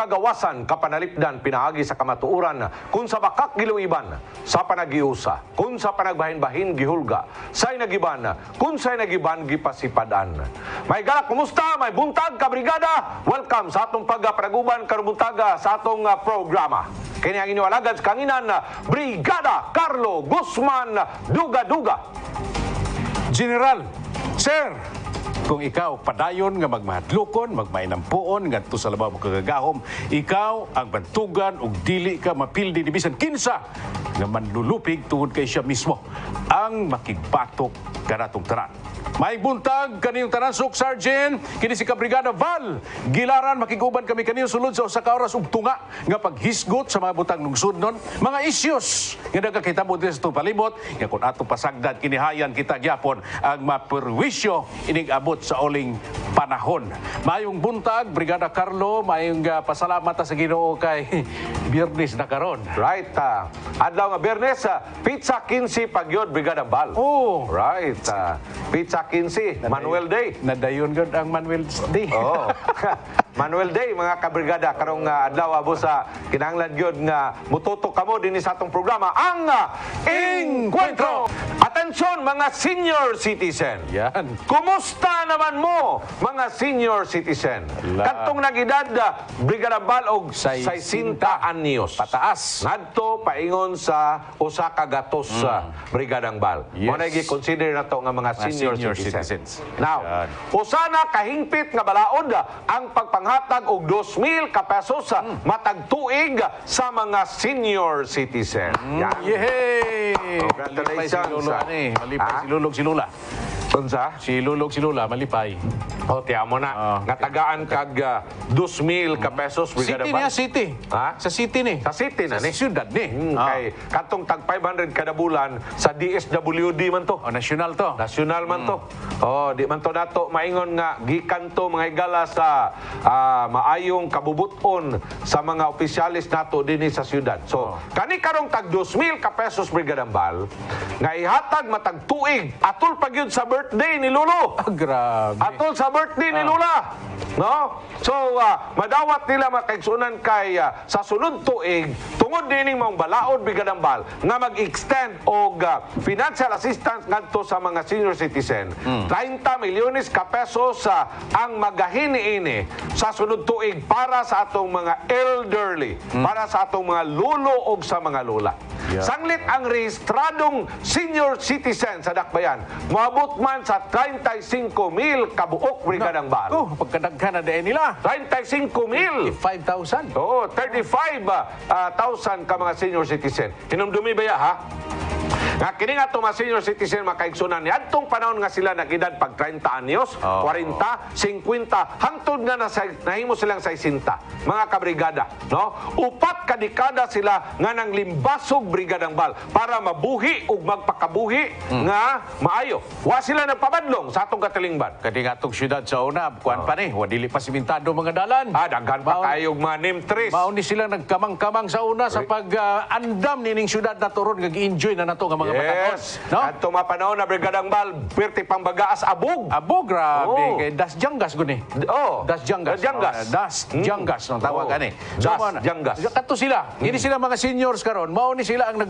kagawasan kapanalipdan pinaagi sa kamatuuran kung sa bakak giluiban sa panagiusa kung sa panagbahin-bahin gihulga say nagiban kung say nagiban gipasipadan. May galak, kumusta? May buntag ka brigada. Welcome sa atong pagpanaguban karong buntaga sa atong programa. Kini ang inyong alagad sa kanginan, Brigada Carlo Guzman Duga-Duga. General, Sir, kung ikaw padayon nga magmahadlukon, magmainampuon, ngadto sa labaw mo kagagahom, ikaw ang bantugan ug dili ka mapildi ni bisan kinsa nga manlulupig tungod kay siya mismo ang makigbatok kanatong tanan. May buntag kaniyong tanansok, Sergeant, kini si Kabrigada Val. Gilaran, makiguban kami kaniyong sulod sa usa ka oras ug tunga nga paghisgot sa mga butang lungsod nun. Mga issues nga nagakitabo din sa itong palibot, nga kung atong pasagdan, kinihayan kita gyapon ang maperwisyo ining abot sa uling panahon. Mayong buntag, Brigada Carlo, mayong pasalamat sa Ginoo kay Biyernes na karon. Right. Adlaw nga Biyernes, pizza 15 pagyod Brigada Val. Oh, right. Pizza 15, Manuel Day. nadayon gud ang Manuel's Day. Oh. Manuel Day, mga kabrigada, karong adlaw abo sa kinahanglan gyud nga mututok kamo dinhi sa atong programa ang Encuentro. Atensyon mga senior citizen. Yan. Kumusta naman mo mga senior citizen? Kadtong nag-edad Brigada Val og 60 anyos. Pataas. Ngadto paingon sa usa ka gatos sa Brigadang Val. Yes. Mo na gi-consider nato nga mga senior citizens. Now, Yan. usa na kahingpit nga balaod ang pagpanghatag og 2,000 ka pesos matag tuig sa mga senior citizen. Yan. Yehey! Congratulations. Malipay si Lulog si Lula. Unsa? Si Lulog si Lula, malipay. O, tiyan mo na. Nga tagaan kag 2,000 ka pesos. Brigada City Val. niya, city. Ha? Sa city ni. Sa city na Sa ni. siyudad ni. Kay katong tag 500 kada bulan sa DSWD man to. O, nasyonal to. Nasyonal man to. Oh, di man to nato maingon nga gikan to mga higala sa maayong kabubuton sa mga opisyalis nato dinhi sa syudad. So, kani karong tag 2,000 ka pesos Brigada Val nga ihatag matag tuig atol pa gyud sa birthday ni Lolo. Ah, grabe. Atol sa birthday ni Lula. No? So, madawat nila makaigsunan kay sa sunod tuig, tungod dining mga balaod Brigadang Val, nga mag-extend og financial assistance ngadto sa mga senior citizen. 30 milyones ka pesos ang magahini-ini sa sunod tuig para sa atong mga elderly, para sa atong mga lulo og sa mga lola. Yeah. Sanglit ang rehistradong senior citizen sa Dakbayan, moabot man sa 35,000 kabuok Brigadang Val. Oh, pagkadaghan na din nila. 35,000. 5,000. Oo, 35,000 ka mga senior citizen. Hinumdumi ba ya, ha? Nga kini nga itong mga senior citizen makaigsunan ni adtong panahon nga sila nag-edad pag 30 anyos, 40, 50, hangtod nga nahimo silang 60, mga kabrigada. No? Upat ka dekada sila nga nang limbasog Brigadang Val para mabuhi ug magpakabuhi nga maayo. Wa sila nagpabadlong sa atong katilingban. Kadi nga itong syudad sa una, kuwan pa ni, wadili pa simentado mga dalan. Daghan pa tayo mga name trees. Mauni sila nagkamang-kamang sa una sa pag-andam nining syudad na turon, nag-enjoy na nato nga mga batanon. Yes. No? At tumapanahon na Brigadang Val, pirti pang bagaas abog. Abo, grabe. Oh. Kay Das Jangas guni. Oh. Das Jangas. Das Jangas ang tawag ani. Das mauna. Jangas. Kato sila. Hindi sila mga seniors karon. Mauni sila ang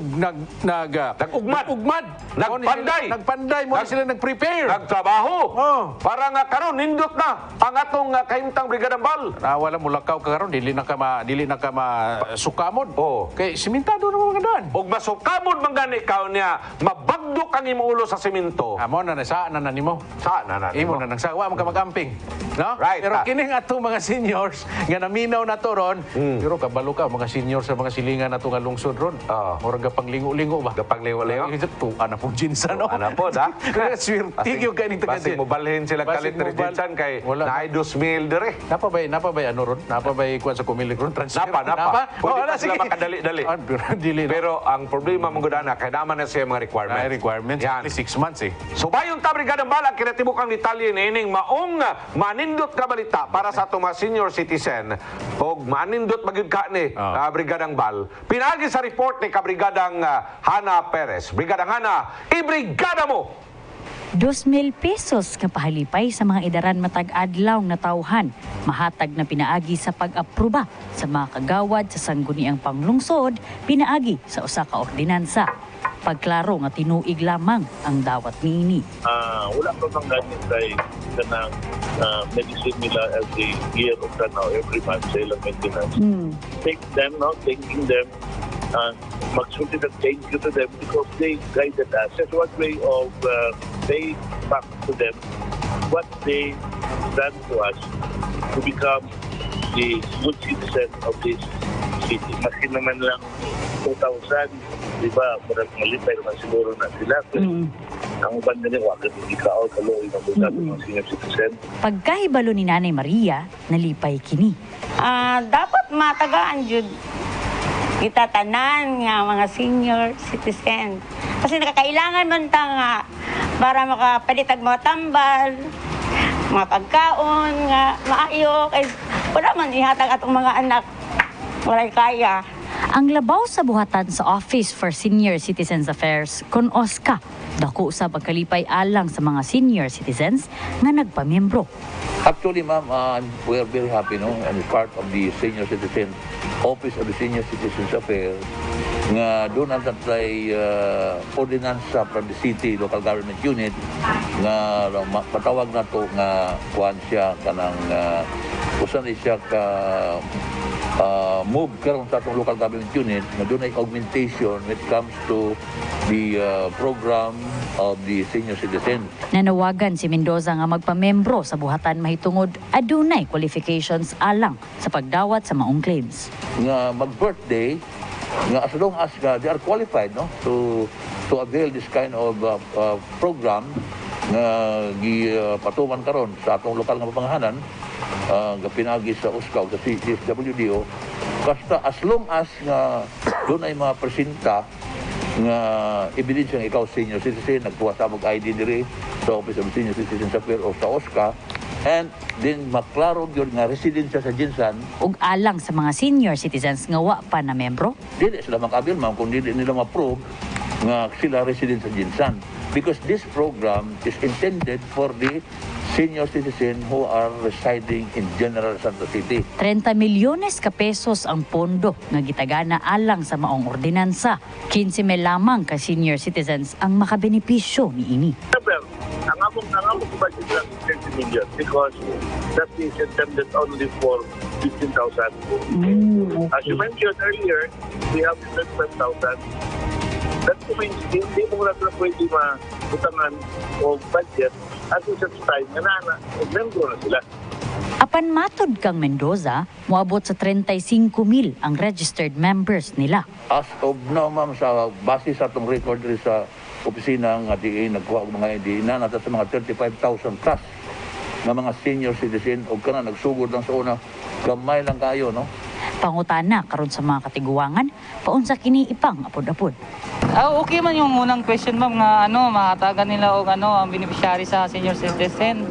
Nag-ugmad. Nagpanday. Nagpanday mo sila nag-prepare. Nagtrabaho. Oh. Para nga karon nindot na ang atong kahimtang Brigadang Val. Wala mo lakaw ka karon, dili na ka masukamod. Oh. Kay simentado na mga daan. Og masukamod man gani kaw niya, mabagdok ang imong ulo sa semento. Amo na saan na nimo. Saan na Imo na nagsawa mo ka magamping. No? Right. Pero kining atong mga seniors nga naminaw na to ron, pero kabalo ka mga seniors sa mga silingan nato nga lungsod ron. Murag pang lingo-lingo ba? Gapang lingo-lingo. Tu ana po jinsan no. Ana po da. Swerte gyud kaning taga. Basig mo balhin sila kalit residential kay naay 2,000 dire. Napa ba ano ron? Napa ba kuan sa kumilig ron transfer? Napa. Pwede pa sila makadali-dali. Dili. Pero ang problema mong gudana kay naman na siya mga requirements. Yan. 6 months eh. So bayon ta Brigadang Val, kinatibuk ang detalye niining maong manindot ka balita para sa atong mga senior citizen og manindot magyud ka ni Brigadang Val. Pinagi sa report ni Kabrigadang Hana Perez. Brigadang Hana, ibrigada mo! 2,000 pesos nga pahalipay sa mga edaran matag adlaw na tawhan. Mahatag na pinaagi sa pag-aproba sa mga kagawad sa sangguniang panglungsod, pinaagi sa usa ka ordinansa. Pagklaro nga tinuig lamang ang dawat niini. Wala pa bang ganyan kay kanang medicine nila every year o every month sa ilang maintenance. Take them, taking them, magsulti ng thank you to them because they guided us. That's one way of paying back to them what they done to us to become the good citizen of this city. Maski naman lang 2,000, di ba? Marang malipay naman siguro na sila. Ang banda niya, wakit hindi ka o kaloy ng mga senior citizen. Pagkahibalo ni Nanay Maria, nalipay kini. Dapat matagaan jud kita tanan nga mga senior citizen. Kasi nakakailangan man ta nga para makapalitag mga tambal, mga pagkaon nga maayo kay wala man ihatag atong mga anak. Walay kaya. Ang labaw sa buhatan sa Office for Senior Citizens Affairs, CONOSCA, dako sa pagkalipay alang sa mga senior citizens nga nagpamiyembro. Actually, ma'am, we are very happy, no? And part of the Senior Citizen Office of the Senior Citizens Affairs nga doon ang tatlay ordinansa from the city local government unit nga patawag na to nga kuhan siya kanang usan siya ka move karon sa atong local government unit na doon ay augmentation when it comes to the program of the senior citizen. Nanawagan si Mendoza nga magpamembro sa buhatan mahitungod adunay qualifications alang sa pagdawat sa maong claims. Nga mag-birthday, nga as long as they are qualified, no, to avail this kind of program nga gipatuman karon sa atong lokal nga papangahanan, nga pinagi sa USCA o sa CSWDO, basta as long as nga doon ay mga presenta nga ebidensya nga ikaw senior citizen, nagtuwa sa ID diri sa Office of Senior Citizens Affairs o sa OSCA, and then maklaro yun nga residensya sa Jinsan. Ug alang sa mga senior citizens nga wa pa na membro, Dili sila makabil, ma'am, kung dili nila ma-prove nga sila resident sa Jinsan. Because this program is intended for the senior citizen who are residing in General Santos City. 30 milyones ka pesos ang pondo nga gitagana alang sa maong ordinansa. 15 lamang ka senior citizens ang makabenepisyo niini. However, ang among budget lang is 20 million because that is intended only for 15,000. As you mentioned earlier, we have 25,000. That means hindi mo na pwede mautangan o budget at sa time na membro na sila. Apan matod kang Mendoza, moabot sa 35,000 ang registered members nila. As of now, ma'am, sa base sa itong record rin sa opisina ng DA, nagkuha ang mga DA na nata sa mga 35,000 plus na mga senior citizen o ka na nagsugod lang sa una, gamay lang kayo, no? Pangutana karon sa mga katiguangan, paunsa kini ipang apod-apod. Okay man yung unang question, ma'am, nga mahatagan nila o ang beneficiary sa senior citizen.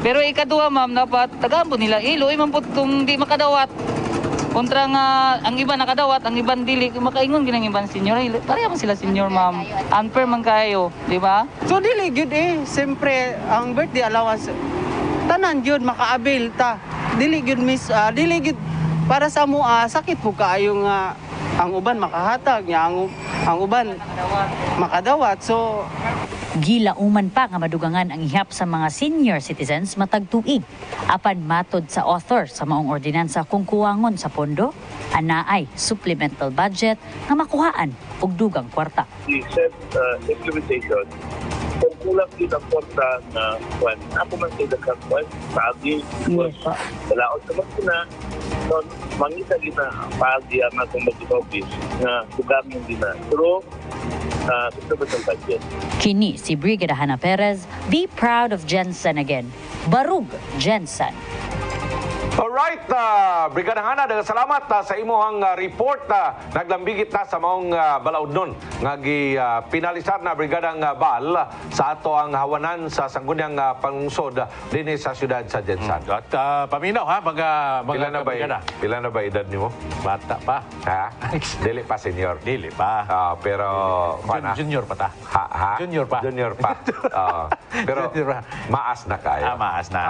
Pero ikaduha, ma'am, dapat tagaan po nila iloy man po kung di makadawat. Kontra nga ang iba nakadawat, ang ibang dili makaingon ginang ibang senior. Pareha man sila senior, ma'am. Unfair man kayo, di ba? So dili gyud siyempre ang birthday allowance tanan gyud makaabil ta. Dili gyud dili gyud para sa mo sakit po kaayo nga ang uban makahatag nya ang uban makadawat. So Gilauman pa nga madugangan ang ihap sa mga senior citizens matag tuig. Apan matod sa author sa maong ordinansa kung kuwangon sa pondo, anaay supplemental budget nga makuhaan og dugang kwarta. The said implementation, kung kulang din ang kwarta na kwan, ako man say the kwan, paagi, because dalaot naman ko na, mangita din na paagi ang akong mag-office na dugaming din na. Pero, supplemental budget. Kini si Brigada Hannah Perez, be proud of Jensen again. Barug Jensen. Alright, Brigada Hana, daghang salamat sa imuhang report. Naglambigit na sa maong balaod nun. Pinalisar na Brigadang Bal sa ato ang hawanan sa sangguniang panglungsod din sa siyudad sa Jensan. At paminaw ha, mga kabrigada. Pila na ba edad niyo? Bata pa. Ha? Dili pa senior. Dili pa. Pero Junior pa ta. Ha? Junior pa. Junior pa. Pero Junior pa. maas na kayo. Maas na.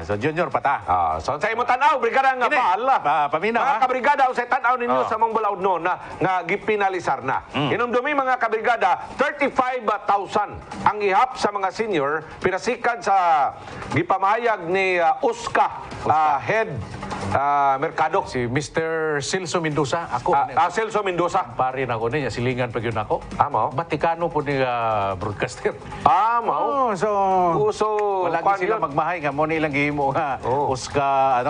So junior pa ta. So sa imo tanaw Brigada nga Bal. Paminaw Mga ha. kabrigada usay tan-aw ninyo sa mong balaod no nga gipinalisar na. Inumdumi mga kabrigada 35,000 ang ihap sa mga senior pinasikan sa gipamahayag ni Uska head Mercado. Si Mr. Celso Mendoza. Ako. Celso Mendoza. Pare na ko niya. Silingan pa yun ako. Mao. Vaticano po ni broadcaster. Mao. So wala sila magmahay nga mo nilang gihimo nga Uska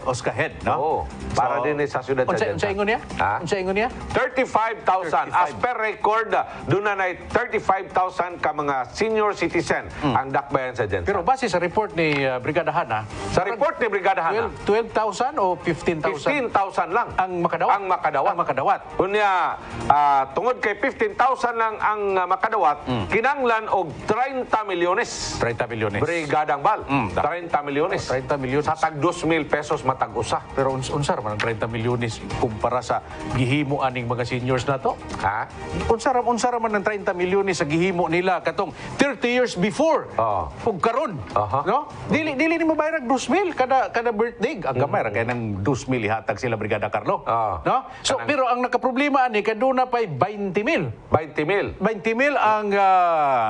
Uska head. no? Para din sa siyudad sa Jensan. Unsa ingon niya? Unsa ingon niya? 35,000. As per record, doon na 35,000 ka mga senior citizen ang dakbayan sa Jensan. Pero base sa report ni Brigada Hana, Sa report ni Brigada Hana, 12,000 o 15,000 15,000 lang ang makadawat. Ang makadawat. Unya, tungod kay 15,000 lang ang makadawat, kinanglan og 30 milyones. 30 milyones. Brigadang Bal. 30 milyones. 30 milyones. Sa tag 2,000 pesos matag usa. Pero unsar man ang 30 milyones kumpara sa gihimo aning mga seniors na to? Ha? Unsara man ang 30 milyones sa gihimo nila katong 30 years before. Ug karon, no? Dili nimo bayad 2,000 kada birthday. Ang gamay ra kay nang 2,000 ihatag sila Brigada Carlo. No? So pero ang nakaproblema ani kaduna pay 20,000. 20,000. 20,000 ang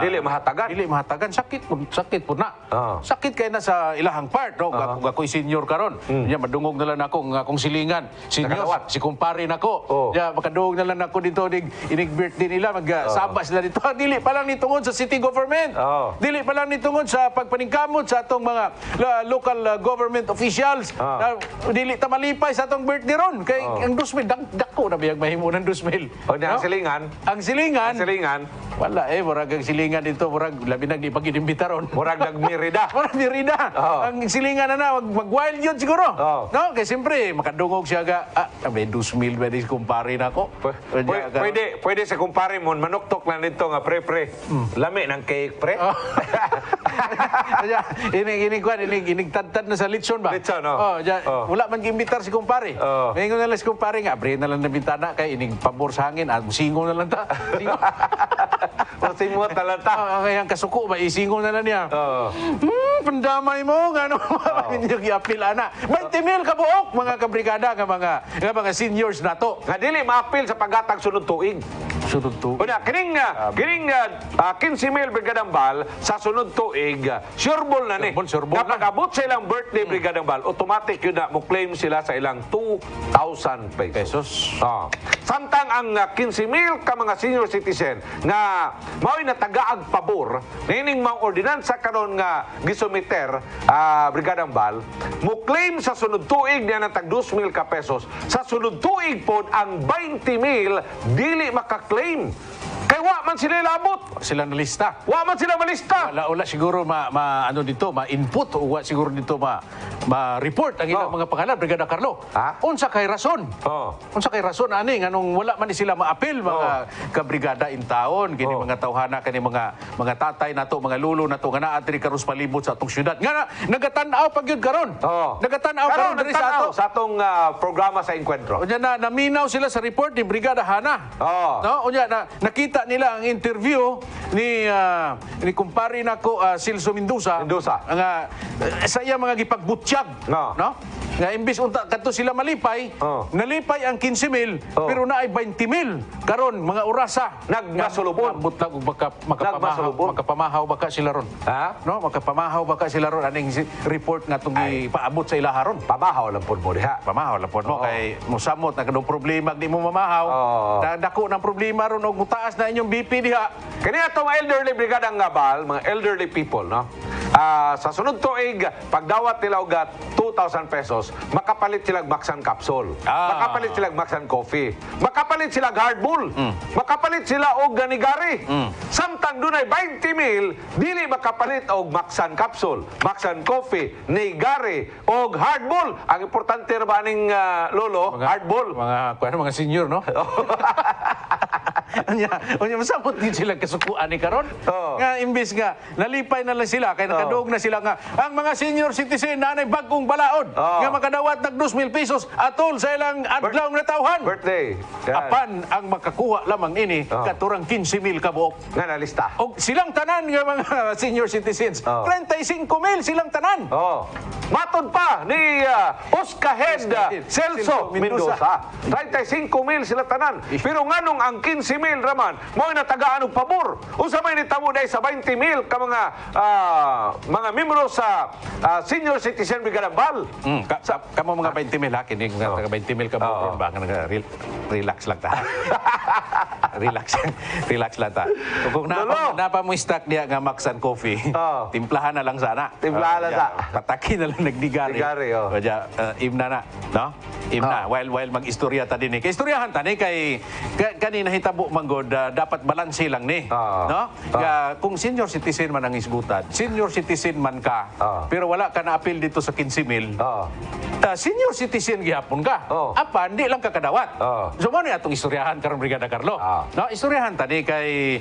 Dili mahatagan. Dili mahatagan, sakit po na. Sakit kay na sa ilahang part, no? Kung ako'y senior karon, nya madungog na lang akong silingan. Senior, Nakadawat. si kumpare nako. Ya makadungog na lang ako dito inig birthday nila, magsabas sila dito. Dili pa lang nitungod sa city government. Dili pa lang nitungod sa pagpaningkamot sa atong mga local government officials. Dili ta malipay sa atong birthday ron. Kay ang 2,000 dako na biyag mahimo ng 2,000. Ang silingan. Ang silingan. Wala murag ang silingan dito, murag labi nang di pag-inimbita ron. Murag nagmirida. Murag mirida. Ang silingan na mag-wild yun siguro. No? Kaya siyempre, makadungog siya ga, may 2,000 ba di kumpare na ako. Pwede sa kumpare mo, manuktok lang nito nga pre. Lami ng cake, pre. Inig tad na sa litson ba? Litson, no? Wala man giimbitar si kumpare. Ngayon na lang si kumpare nga, bre na lang na bintana kay inig pabor sa hangin, singo na lang ta. Singo talata. Kaya ang kasuko ba, isingo na lang niya. Pandamay mo, gano'n. Hindi i-apil, ana. 20,000 kabuok, mga kabrigada, nga mga seniors na to. Nga dili ma-apil sa paghatag sunod tuig. Sunod tuig. Una, kining 15,000 Brigadang Bal sa sunod tuig, sureball na ni. Sureball na. Kapag abot sa ilang birthday Brigadang Bal, automatic yun na, mo claim sila sa ilang 2,000 pesos. Samtang ang 15,000 ka mga senior citizen nga mao'y natagaag pabor, nining mga ordinansa karon nga gisumiter Brigadang Bal, mo claim sa sunod tuig niya ng tag 2,000 ka pesos. Sa sunod tuig pod ang 20,000 dili makaklaim. Kay wa man sila labot. Sila nalista. Wa man sila malista. Wala siguro ano dito, ma-input o wa siguro dito ma-report ang ilang mga pangalan, Brigada Carlo. Unsa kay rason? Unsa kay rason ani nganong wala man ni sila ma-apil mga kabrigada in taon, kini mga tawhana kani mga tatay nato, mga lulo nato nga naa diri karos palibot sa atong syudad. Nga nagatan-aw pag yun karon. Nagatan-aw karon diri sa ato. Sa atong programa sa Encuentro. Unya naminaw sila sa report ni Brigada Hana. No, unya nakita nila ang interview ni kumpare nako Celso Mendoza. Nga sa iya mga gipagbutsyag, no? Nga imbis unta kadto sila malipay, nalipay ang 15,000 pero naay 20,000 karon mga orasa nagmasulubon. Butlag makapamahaw baka sila ron. No, makapamahaw baka sila ron aning report nga tong ipaabot sa ilaha ron. Pamahaw lang pod mo diha. Pamahaw lang pod mo kay mosamot na kadong problema di mo mamahaw. Dako ng problema ron og mutaas na inyong BP diha. Kani atong elderly Brigadang Bal, mga elderly people, no? sa sunod tuig, pagdawat nila og 2,000 pesos, makapalit sila Maxan capsule, makapalit sila Maxan coffee, makapalit sila hard bull, makapalit sila og ganigari. Samtang dunay 20,000 dili makapalit og Maxan capsule, Maxan coffee, nigari og hard bull. Ang importante ra ba ning lolo, hard bull? Mga senior, no? Unya masabot din sila kasukuan ni karon. Nga imbis nga nalipay na lang sila kay nakaduog na sila nga ang mga senior citizen nanay bagong balaod nga makadawat nag 2,000 pesos atol sa ilang adlaw nga tawhan. Birthday. Apan ang makakuha lamang ini katurang 15,000 kabuok. Nga nalista. Og silang tanan nga mga senior citizens, 35,000 silang tanan. Matod pa ni Oscahed Celso Mendoza. 35,000 sila tanan. Pero nganong ang 15,000 raman mo natagaan og pabor. Unsa may nitabo dai sa 20,000 ka mga membro sa Senior Citizen Brigada Bal. Kamo mga 20,000 hakin ning taga 20,000 ka buok ba nga relax lang ta. Relax lang ta. Kung napa mo stock diya nga Maxan coffee, timplahan na lang sana. Timplahan na sa. Pataki na lang nagdigari. Digari, Kaya imna na, no? Imna while magistorya ta dinhi. Kay istoryahan ta ni kay kanina hitabo manggod dapat balanse lang ni, no? Kung senior citizen man ang isgutan, senior citizen man ka, pero wala ka na appeal dito sa 15,000. Senior citizen gihapon ka. Apan di lang ka kadawat. So mo ni atong istoryahan karon Brigada Carlo. No, istoryahan ta ni kay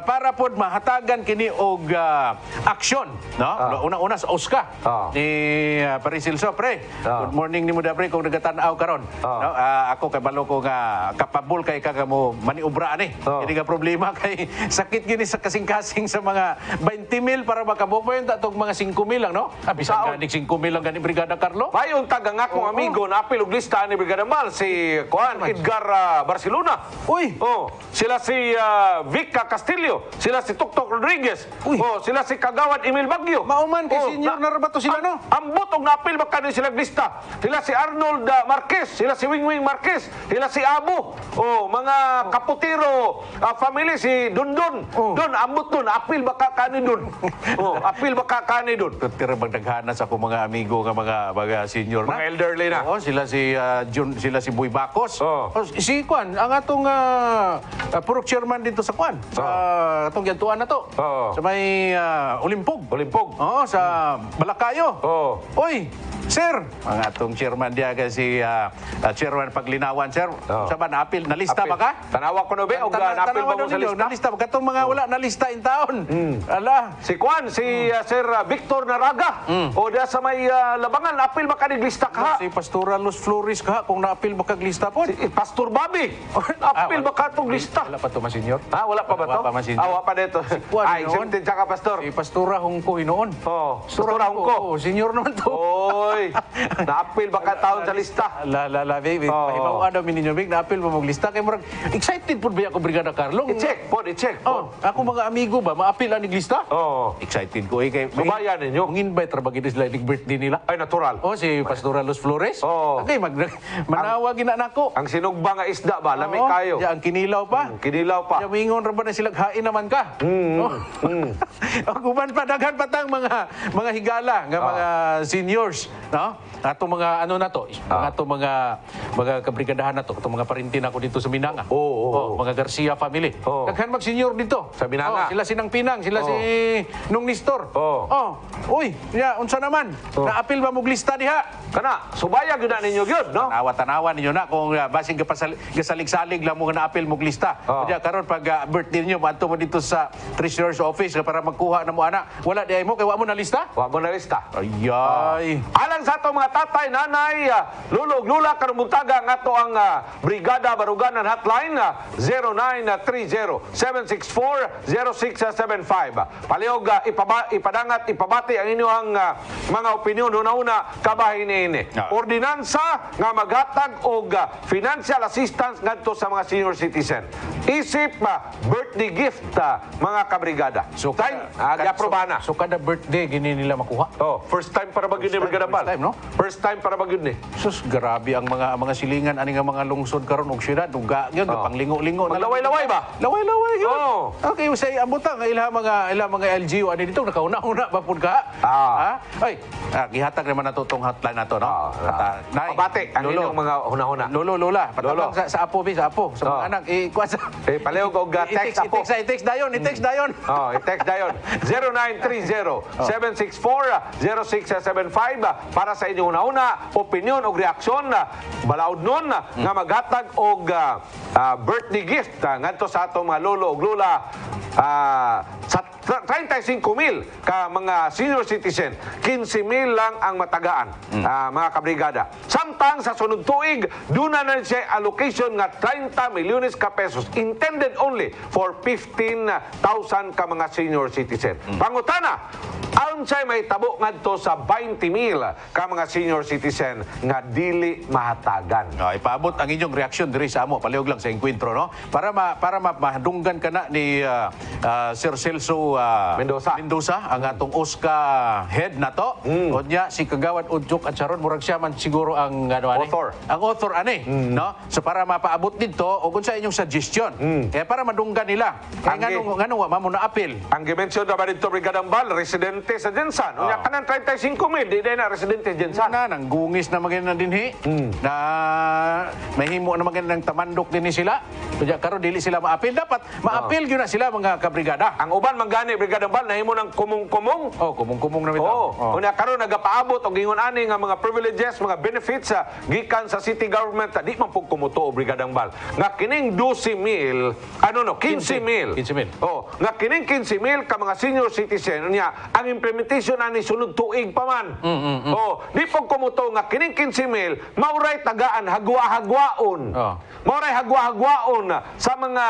para pod mahatagan kini og aksyon, no? Una-una sa OSCA ni Parisil Sopre. Good morning nimo Dapre kung nagatan-aw karon. No, ako kay balo ko nga kapabol kay kagamo maniobra ani. Hindi ka problema kay sakit gini sa kasing-kasing sa mga 20,000 para makabupoy atong mga 5,000 lang, no? Bisan ganing 5,000 lang gani Brigada Carlo. Mayon taga nga akong amigo na apil og lista ni Brigada Mal si Edgar Barcelona. Sila si Vica Castillo, sila si Tuktok Rodriguez, sila si Kagawad Emil Baguio. Mauman kay senior na rabato sila, no? Ambot og napil ba kanil sila lista. Sila si Arnold Marquez, sila si Wingwing Marquez, sila si Abu, mga Kaputiro family, si Dundun. Don ambot don apil ba kani dun. Apil ba kani dun. Tira magdaghana sa akong mga amigo nga mga senior na. Mga elderly na. Sila si Boy Bacos. Si Kwan, ang atong purok chairman dito sa Kwan. Sa atong giantuan na to. Sa may Olimpog. Sa Balakayo. Oy, sir, ang atong chairman diya si chairman Paglinawan, sir. Sa ba naapil na lista ba ka? Tanawa ko no be og naapil ba mo sa lista? Nalista ba katong mga wala na lista in taon? Ala, si Kwan, si Sir Victor Naraga. O da sa may Labangan, apil ba kanig lista ka? Si Pastora Los Flores ka kung naapil ba kag lista po? Si Pastor Bobby. Apil ba ka tong lista? Wala pa to, mas senior. Wala pa ba to? Wala pa, mas senior. Wala pa dito. Exempted siya ka, Pastor. Si Pastora Hongko hinoon. Pastora Hongko. Senior naman to. Oy, naapil ba ka taon sa lista? Baby. Pahibaw daw ninyo, Big, naapil ba mong lista? Kaya murag, excited po ba ako, Brigada Carlo? I-check po. Ako mga amigo ba, maapil ang lista? Excited ko. Subayan ninyo. Ang invite trabagin sila yung birthday nila. Ay, natural. Si Pastora Los Flores. Okay, manawag ina nako. Ang sinugba nga isda ba? Lami kayo. Ang kinilaw pa. Kinilaw pa. Mingon ra ba na sila hain naman ka? Uban pa daghan patang mga higala nga mga seniors, no? Ato mga ano na to, ato mga kabrigadahan na to, ato mga parintin ako dito sa Minanga. Mga Garcia family. Daghan mag senior dito sa Minanga. Sila Sinang Pinang, sila si Nung Nistor. Uy, unsa naman? Naapil ba mo lista diha? Kana, subaya gyud ninyo gyud, no? Tanawa ninyo na kung basig gasalig-salig lang mo nga naapil mo lista. Kaya karon pag birthday niyo adto mo dito sa Treasurer's office para magkuha na mo ana. Wala di ay mo kay wa mo na lista? Wa mo na lista. Ayay. Alang sa ato mga tatay, nanay, lulog, lula, karumutaga nga to ang Brigada Baruganan Hotline 0930-764-0675. Palihog ipadangat, ipabati ang inyong mga opinyon una-una kabahin ini. Ordinansa nga maghatag og financial assistance ngadto sa mga senior citizen. Isip birthday gift mga kabrigada. So aprobahan na. So kada birthday gini nila makuha? First time para ba gini Brigada Bal? time, no? First time para ba yun ni? Sus, grabe ang mga silingan ani nga mga lungsod karon og syudad duga gyud panglingo-lingo na Laway-laway ba? Laway-laway gyud. Oo. Okay, say abutan nga ilang mga LGU ani dito nakauna-una ba pud ka? Ah. Ay, gihatag naman nato tong hotline nato, no? Nay, Pabati ang lolo, inyong mga huna-huna. Lola, patabang Lolo. sa apo, sa mga anak, kuha sa... Palihog og text apo. I-text dayon. I-text dayon. 0930-764-0675 para sa inyong una-una, opinion o reaksyon balaod nun nga maghatag og birthday gift ngadto sa atong mga lolo og lula sa 35,000 ka mga senior citizen, 15,000 lang ang matagaan, mga kabrigada. Samtang sa sunod tuig, duna na siya allocation nga 30 milyones ka pesos intended only for 15,000 ka mga senior citizen. Pangutana, aron siya may tabo ngadto sa 20,000 ka mga senior citizen nga dili mahatagan. Ipaabot ang inyong reaksyon diri sa amo palihog lang sa enkwentro, no? Para mahadunggan kana ni Sir Celso Mendoza ang atong OSCA head nato. Unya si Kagawad Udjok at Sharon murag siya man siguro ang Author. Ang author ani, no? So para mapaabot dito og unsa inyong suggestion. Kaya para madunggan nila. Kaya nganong wa mamo na appeal. Ang gimension na dito Brigadang Bal, residente sa Jensan. Unya kanang 35,000 di na residente Jensan. Nang gungis na magin na dinhi. Na mahimo na magin ng tamandok dinhi sila. Kaya karon dili sila ma-appeal, dapat ma-appeal gyud na sila mga kabrigada. Ang uban manggani Brigadang Bal nahimo ng kumong-kumong. Kumong-kumong na bitaw. Unya karon nagapaabot og ingon ani nga mga privileges, mga benefits gikan sa city government di man pug kumuto o Brigadang Bal. Nga kining 12,000, 15,000. 15,000. Nga kining 15,000 ka mga senior citizen unya ang implementation ani sunod tuig pa man. Di pug kumuto nga kining 15,000 mauray tagaan hagwa-hagwaon. Mauray hagwa-hagwaon sa mga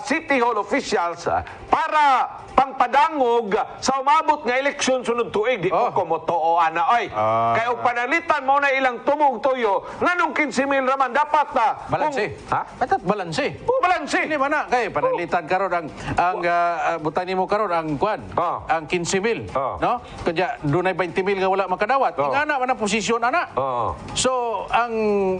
city hall officials para pangpadangog sa umabot nga eleksyon sunod tuig di pug kumuto o ana oy. Kay og panalitan mo na ilang tumog tuyo nganong 15,000 raman dapat balanse. Dapat balanse. Balanse. Hindi man na kay panalitan karon ang butani mo karon ang kwan. Ang 15,000, no? Kanya dunay 20,000 nga wala makadawat. Ingana man ang posisyon ana. So ang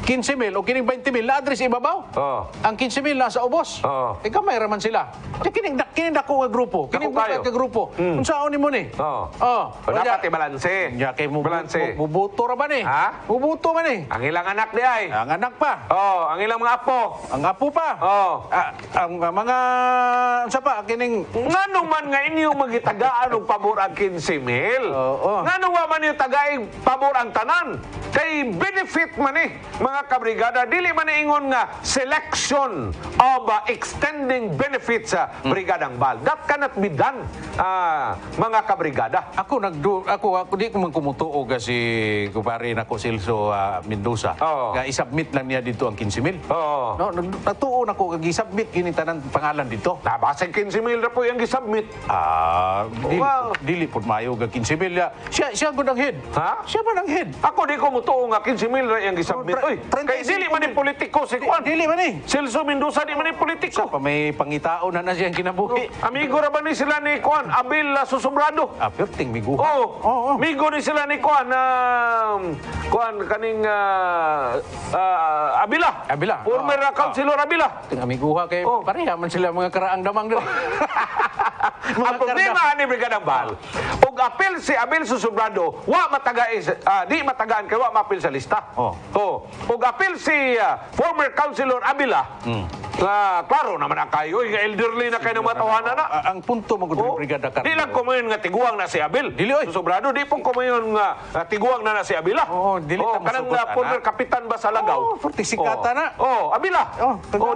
15,000 o kining 20,000 na address ibabaw. Ang 15,000 nasa ubos. Gamay raman sila. Kining dako nga grupo. Kining bukat nga grupo. Unsaon nimo ni? Dapat i-balanse. Kay mubuto ra ba ni? Mubuto man ni. Ang ilang anak di ay. Ang anak pa. Ang ilang mga apo. Ang apo pa. Ang mga unsa pa kining nganong man nga inyo magitagaan og pabor ang 15,000. Nganong wa man yung tagaig pabor ang tanan? Kay benefit man ni mga kabrigada dili man ingon nga selection of extending benefits Brigadang Bal. That cannot be done mga kabrigada. Ako di ko man kumutuo si kupare nako Celso Mendoza. Nga i-submit lang niya dito ang 15,000. No, natuo nako kag i-submit kini tanan pangalan dito. Nabasag 15,000 ra po yung i-submit. Dili pud mayo ga 15,000. Siya gud ang head. Siya man ang head. Ako di ko mutuo nga 15,000 ra yung i-submit. Oy, kay dili man ni politiko si Juan. Dili man ni. Celso Mendoza di man ni politiko. Pa may pangitao na siyang kinabuhi. Amigo ra ba ni sila ni Juan Abel Susubrado? Perting miguha. Migo ni sila ni Juan kaning Abila. Former Councilor Abila. Ting amiguha kay pareha man sila mga karaang damang diri. Ang problema ni Brigadang Bal, ug apil si Abel Susubrado, di matagaan kay wa maapil sa lista. Ug apil si former Councilor Abila, klaro naman ang kayo, elderly na kayo ng mga tawanan na. Ang punto mo gud Brigada Carlo. Di lang kumayon nga tiguang na si Abel. Dili oy. Susobrado, di pong kumayon nga tiguang na si Abila. Dili ta kanang former kapitan ba sa Lagaw. Fortisikata na. Abila.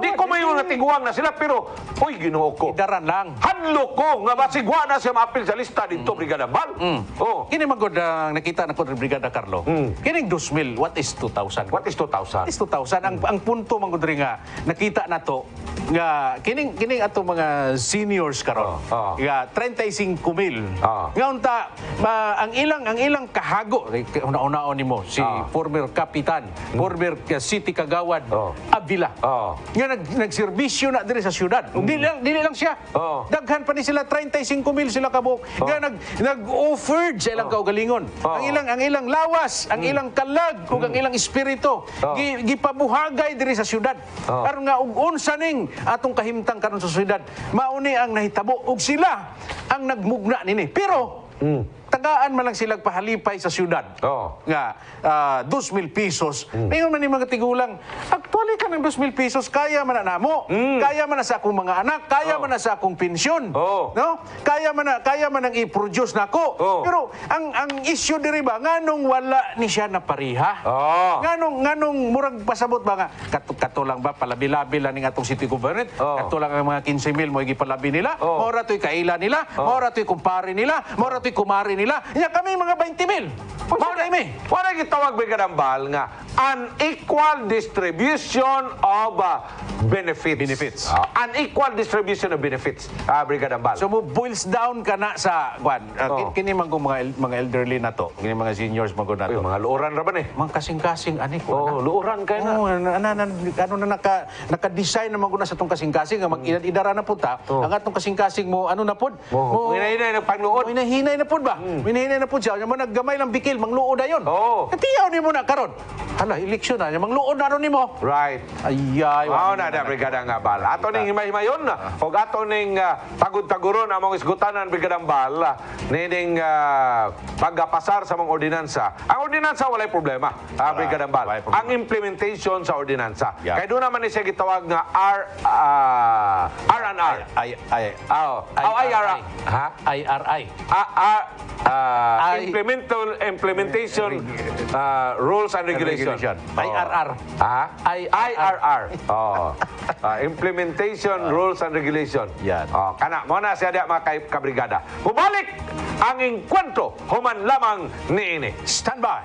Di kumayon nga tiguang na sila pero Ginoo ko. Idaran lang. Hadlo ko nga masigwa na siya maapil sa lista dito Brigada Bal. Kini magod nakita na ko Brigada Carlo. Kining 2,000, what is 2,000? What is 2,000? Is 2,000 ang punto man gud nga nakita nato nga kining ato mga seniors karon. Nga 35,000. Nga unta ang ilang kahago una-unaon nimo si former kapitan, former city kagawad Avila. Nga nagserbisyo na diri sa syudad. Dili lang siya. Daghan pa ni sila 35,000 sila kabuok. Nga nag-offered sa ilang kaugalingon. Ang ilang lawas, ang ilang kalag ug ang ilang espiritu gipabuhagay diri sa syudad. Aron nga ug unsa ning atong kahimtang karon sa syudad, mauni ang nahitabo ug sila ang nagmugna nini. Pero tagaan man lang sila pahalipay sa syudad. Nga 2,000 pesos. Ngayon man ni mga tigulang, actually ka ng 2,000 pesos, kaya man na namo. Kaya man na sa akong mga anak, kaya man na sa akong pensyon. No? Kaya man ang i-produce nako. Pero ang issue diri ba nganong wala ni siya na pariha? Nganong murag pasabot ba nga kato lang ba palabi-labi lang ning atong city government? Kato lang ang mga 15,000 mo gipalabi nila. Mora toy kaila nila, mora toy kumpare nila, mora toy kumari nila. Nya kami mga 20,000. Wala gitawag bigadambal nga unequal distribution of benefits. Unequal distribution of benefits, Brigadambal. So mo boils down ka na sa kini man kung mga elderly na to, kini mga seniors man na to. Mga luoran ra ba ni? Mga kasing-kasing ani ko. Luoran kay na. Ano na naka-design naman ko na sa tong kasing-kasing nga mag-idara na punta. Ang atong kasing-kasing mo ano na pud? Hinahinay na pagluod. Hinahinay na pud ba? Hinahinay na pud siya. Mo naggamay lang bikil, mangluod ayon. Katiyaw nimo na karon. Hala, eleksyon na, mangluod na ron nimo. Right. Ayay. Na Brigada nga bal. Ato ning himay-himayon na. Og ato ning tagud-taguron among isgutanan Brigadang bal ning pagapasar sa mga ordinansa. Ang ordinansa walay problema, Brigadang bal. Ang implementation sa ordinansa. Kay doon naman ni siya gitawag nga R&R. Implementation rules and regulation. IRR. IRR. Implementation rules and regulation. Kana mo na siya mga kabrigada. Bumalik ang engkwentro human lamang niini. Stand by.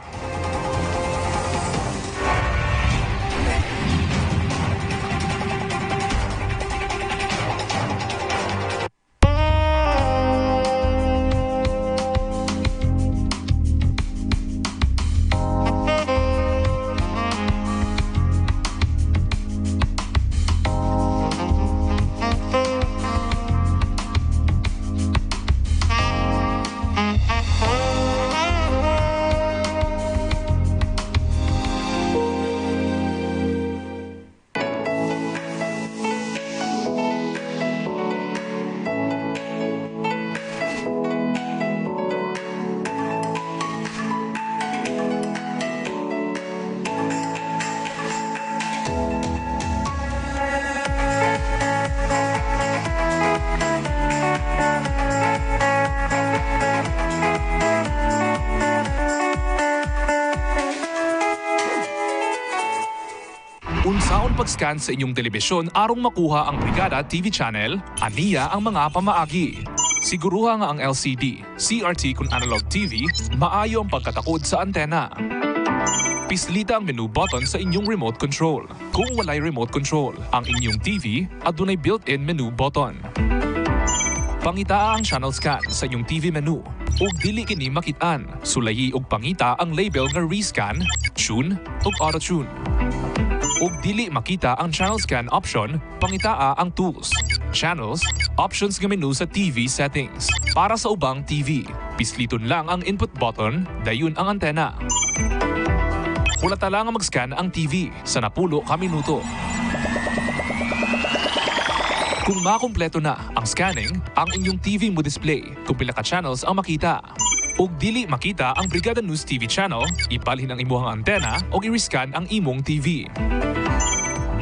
Unsaon pag-scan sa inyong telebisyon arong makuha ang Brigada TV channel, aniya ang mga pamaagi. Siguruha nga ang LCD, CRT kung analog TV, maayo ang pagkatakod sa antena. Pislita ang menu button sa inyong remote control. Kung walay remote control, ang inyong TV adunay built-in menu button. Pangitaa ang channel scan sa inyong TV menu ug dili kini makit-an. Sulayi ug pangita ang label nga rescan, tune ug auto-tune. Ug dili makita ang channel scan option, pangitaa ang tools, channels, options nga menu sa TV settings. Para sa ubang TV, pisliton lang ang input button, dayon ang antena. Kulata lang ang mag-scan ang TV sa 10 ka minuto. Kung makumpleto na ang scanning, ang inyong TV mo display kung pila ka channels ang makita. Ug dili makita ang Brigada News TV channel, ipalhin ang imuhang antena o i-rescan ang imong TV.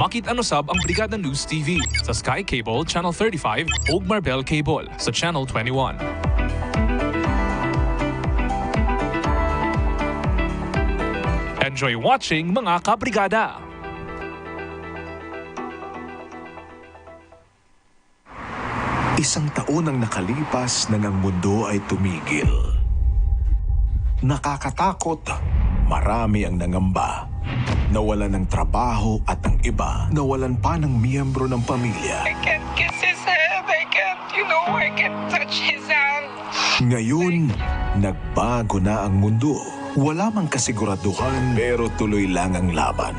Makit-ano sab ang Brigada News TV sa Sky Cable Channel 35 ug Marbel Cable sa Channel 21. Enjoy watching mga kabrigada! Isang taon ang nakalipas nang ang mundo ay tumigil. Nakakatakot, marami ang nangamba. Nawalan ng trabaho at ang iba nawalan pa ng miyembro ng pamilya. I can't kiss his head, I can't You know, I can touch his hand. Ngayon, nagbago na ang mundo. Wala mang kasiguraduhan pero tuloy lang ang laban.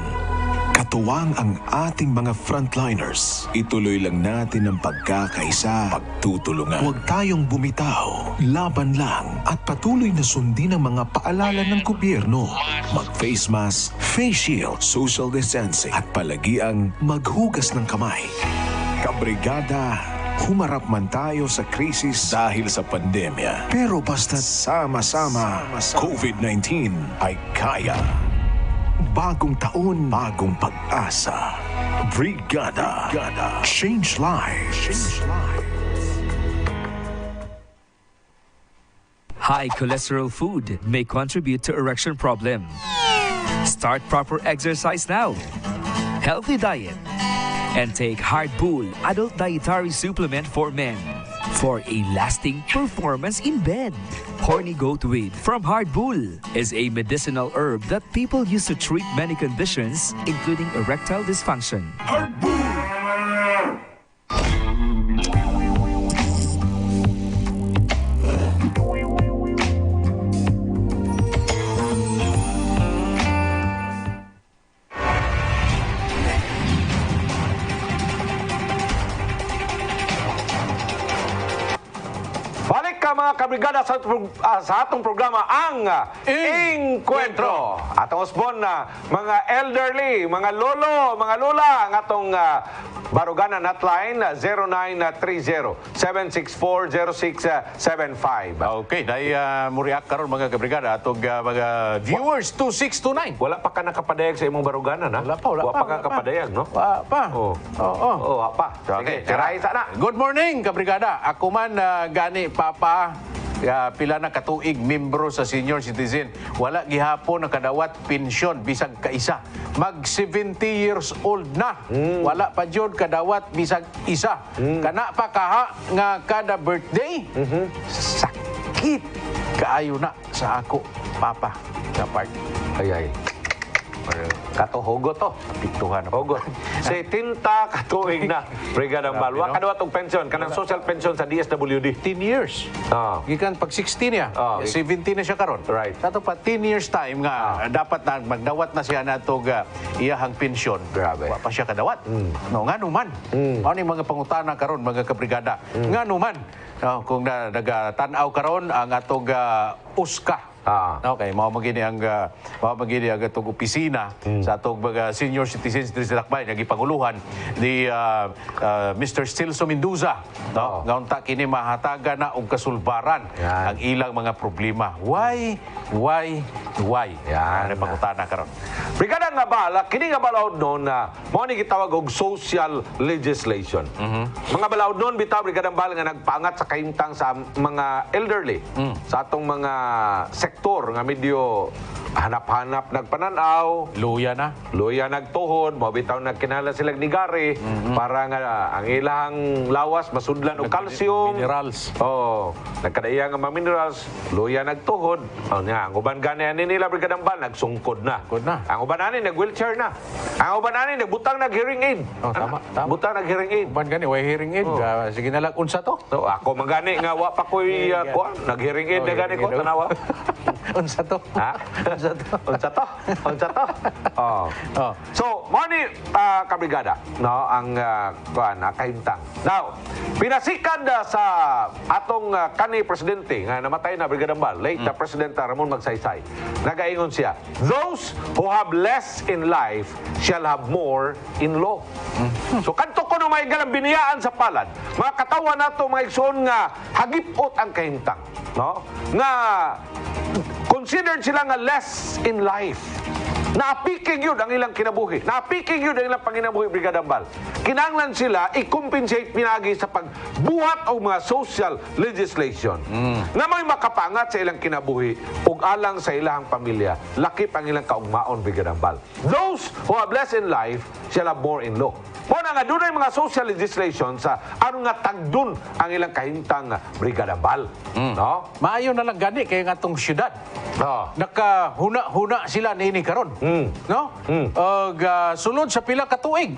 Katuwang ang ating mga frontliners. Ituloy lang natin ang pagkakaisa, pagtutulungan. Huwag tayong bumitaw, laban lang at patuloy na sundin ang mga paalala ng gobyerno. Mag-face mask, face shield, social distancing at palagiang maghugas ng kamay. Kabrigada, humarap man tayo sa krisis dahil sa pandemya. Pero basta't sama-sama, COVID-19 ay kaya. Bagong taon, bagong pag-asa. Brigada. Change lives. High cholesterol food may contribute to erection problem. Start proper exercise now. Healthy diet. And take Hard Bull adult dietary supplement for men for a lasting performance in bed. Horny goat weed from Hard Bull is a medicinal herb that people use to treat many conditions, including erectile dysfunction. Hard Bull! Mga kabrigada sa atong programa ang Encuentro. Atong usbon na mga elderly, mga lolo, mga lola ang atong baruganan hotline 0930-764-0675. Okay, dahil muriak karon mga kabrigada atong mga viewers 2629. Wala pa ka nakapadayag sa imong baruganan, ha? Wala pa. Wala pa ka nakapadayag, no? Wala pa. Oo, wala pa. Sige, tirahin sana. Good morning, kabrigada. Ako man gani papa pila na katuig membro sa senior citizen. Wala gihapon nakadawat pensyon bisag kaisa. Mag 70 years old na. Wala pa jud kadawat bisag isa. Kana pa kaha nga kada birthday. Sakit kaayo na sa ako papa sa part. Ay. Kato hugot to. Pituhan hugot. Si tinta katuig na. Brigada ng Balwa. Kadawat og pension. Kanang social pension sa DSWD. 10 years. Gikan pag 16 niya. 17 na siya karon. Right. Kato pa 10 years time nga dapat na magdawat na siya natog iyahang pensyon. Grabe. Wa pa siya kadawat. No, nga numan. Ano yung mga pangutana karon mga kabrigada. Nga numan. Kung nagatanaw karon ang atog USCA. Okay, mao magini ang atong opisina sa atong mga senior citizens diri sa Lakbay nagipanguluhan ni Mr. Stilso Mendoza, no? Nga unta kini mahatagan na og kasulbaran ang ilang mga problema. Why? Yan ang pangutana karon. Brigada nga bala, kini nga balaod noon na mao ni gitawag og social legislation. Mga balaod noon bitaw brigada bala nga nagpangat sa kahimtang sa mga elderly, sa atong mga sektor nga medyo hanap-hanap nagpananaw, luya nagtuhod, mabitaw nagkinala silang nigari para nga ang ilang lawas masudlan og calcium, minerals. Nagkadaiya nga mga minerals, luya nagtuhod. Ang uban gani nila brigadang bal nagsungkod na. Ang uban ani nag-wheelchair na. Ang uban ani nagbutang nag-hearing aid. Tama. Butang nag-hearing aid. Uban gani way hearing aid. Sige na lang unsa to? Ako magani nga wa pa koy nag-hearing aid na gani ko tanawa. Unsa to? Ha? Unsa to? So, money kabrigada, no, ang kahimtang. Now, pinasikad sa atong kanhi presidente nga namatay na Brigadang Bal, late na President Ramon Magsaysay. Nagaingon siya, those who have less in life shall have more in law. So, kanto ko may galang biniyaan sa palad, mga katawan nato mga igsoon nga hagipot ang kahimtang, no? Nga considered sila nga less in life. Naapikig yun ang ilang kinabuhi. Naapikig yun ang ilang panginabuhi, Brigadang Bal. Kinanglan sila i-compensate pinagi sa pagbuhat o mga social legislation na may makapangat sa ilang kinabuhi ug alang sa ilang pamilya. Lakip ang ilang kaugmaon, Brigadang Bal. Those who have less in life shall have more in law. Muna nga, doon ay mga social legislation sa ano nga tagdun ang ilang kahintang Brigadang Bal. No? Maayo na lang gani kay nga tong syudad. Nakahuna-huna sila niini karon. No? Sunod sa pila ka tuig.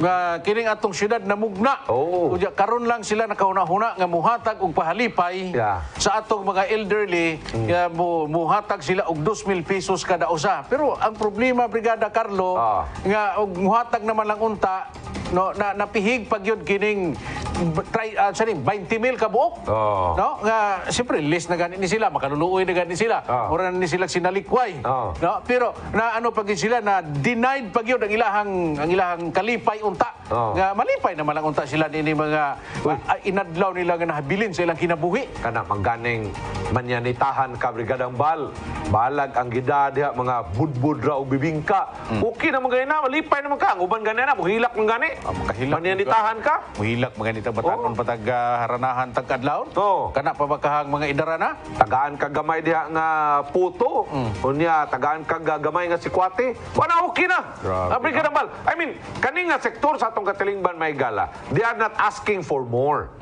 nga kining atong syudad namugna. Unya karon lang sila nakauna-huna nga muhatag og pahalipay sa atong mga elderly, nga muhatag sila og 2,000 pesos kada usa. Pero ang problema, Brigada Carlo, nga og muhatag naman lang unta, no, napihig pag yun kining 20,000 ka buok. No? Nga, siyempre, list na ganit ni sila, makaluluoy na ganit sila. Mura na ni sila sinalikway. No? Pero, na ano pag sila, na denied pag yun ang ilahang kalipay unta. Nga, malipay naman lang unta sila nini mga inadlaw nila nga nahabilin sa ilang kinabuhi. Kana mangganing manyanitahan ka, Brigadang Bal. Balag ang gida diha, mga budbud ra o bibingka. Okay naman ganyan na, malipay naman ka. Ang uban ganyan na, muhilak mong gani. Manyanitahan ka. Muhilak mga nita batanon patag haranahan tag adlaw. Kana pa ba kahang mga idarana? Tagaan ka gamay diha nga puto. Unya tagaan ka gamay nga sikwate. Wala okay na. Brigadang Bal. I mean, kaning nga sektor sa atong katilingban may gala, they are not asking for more.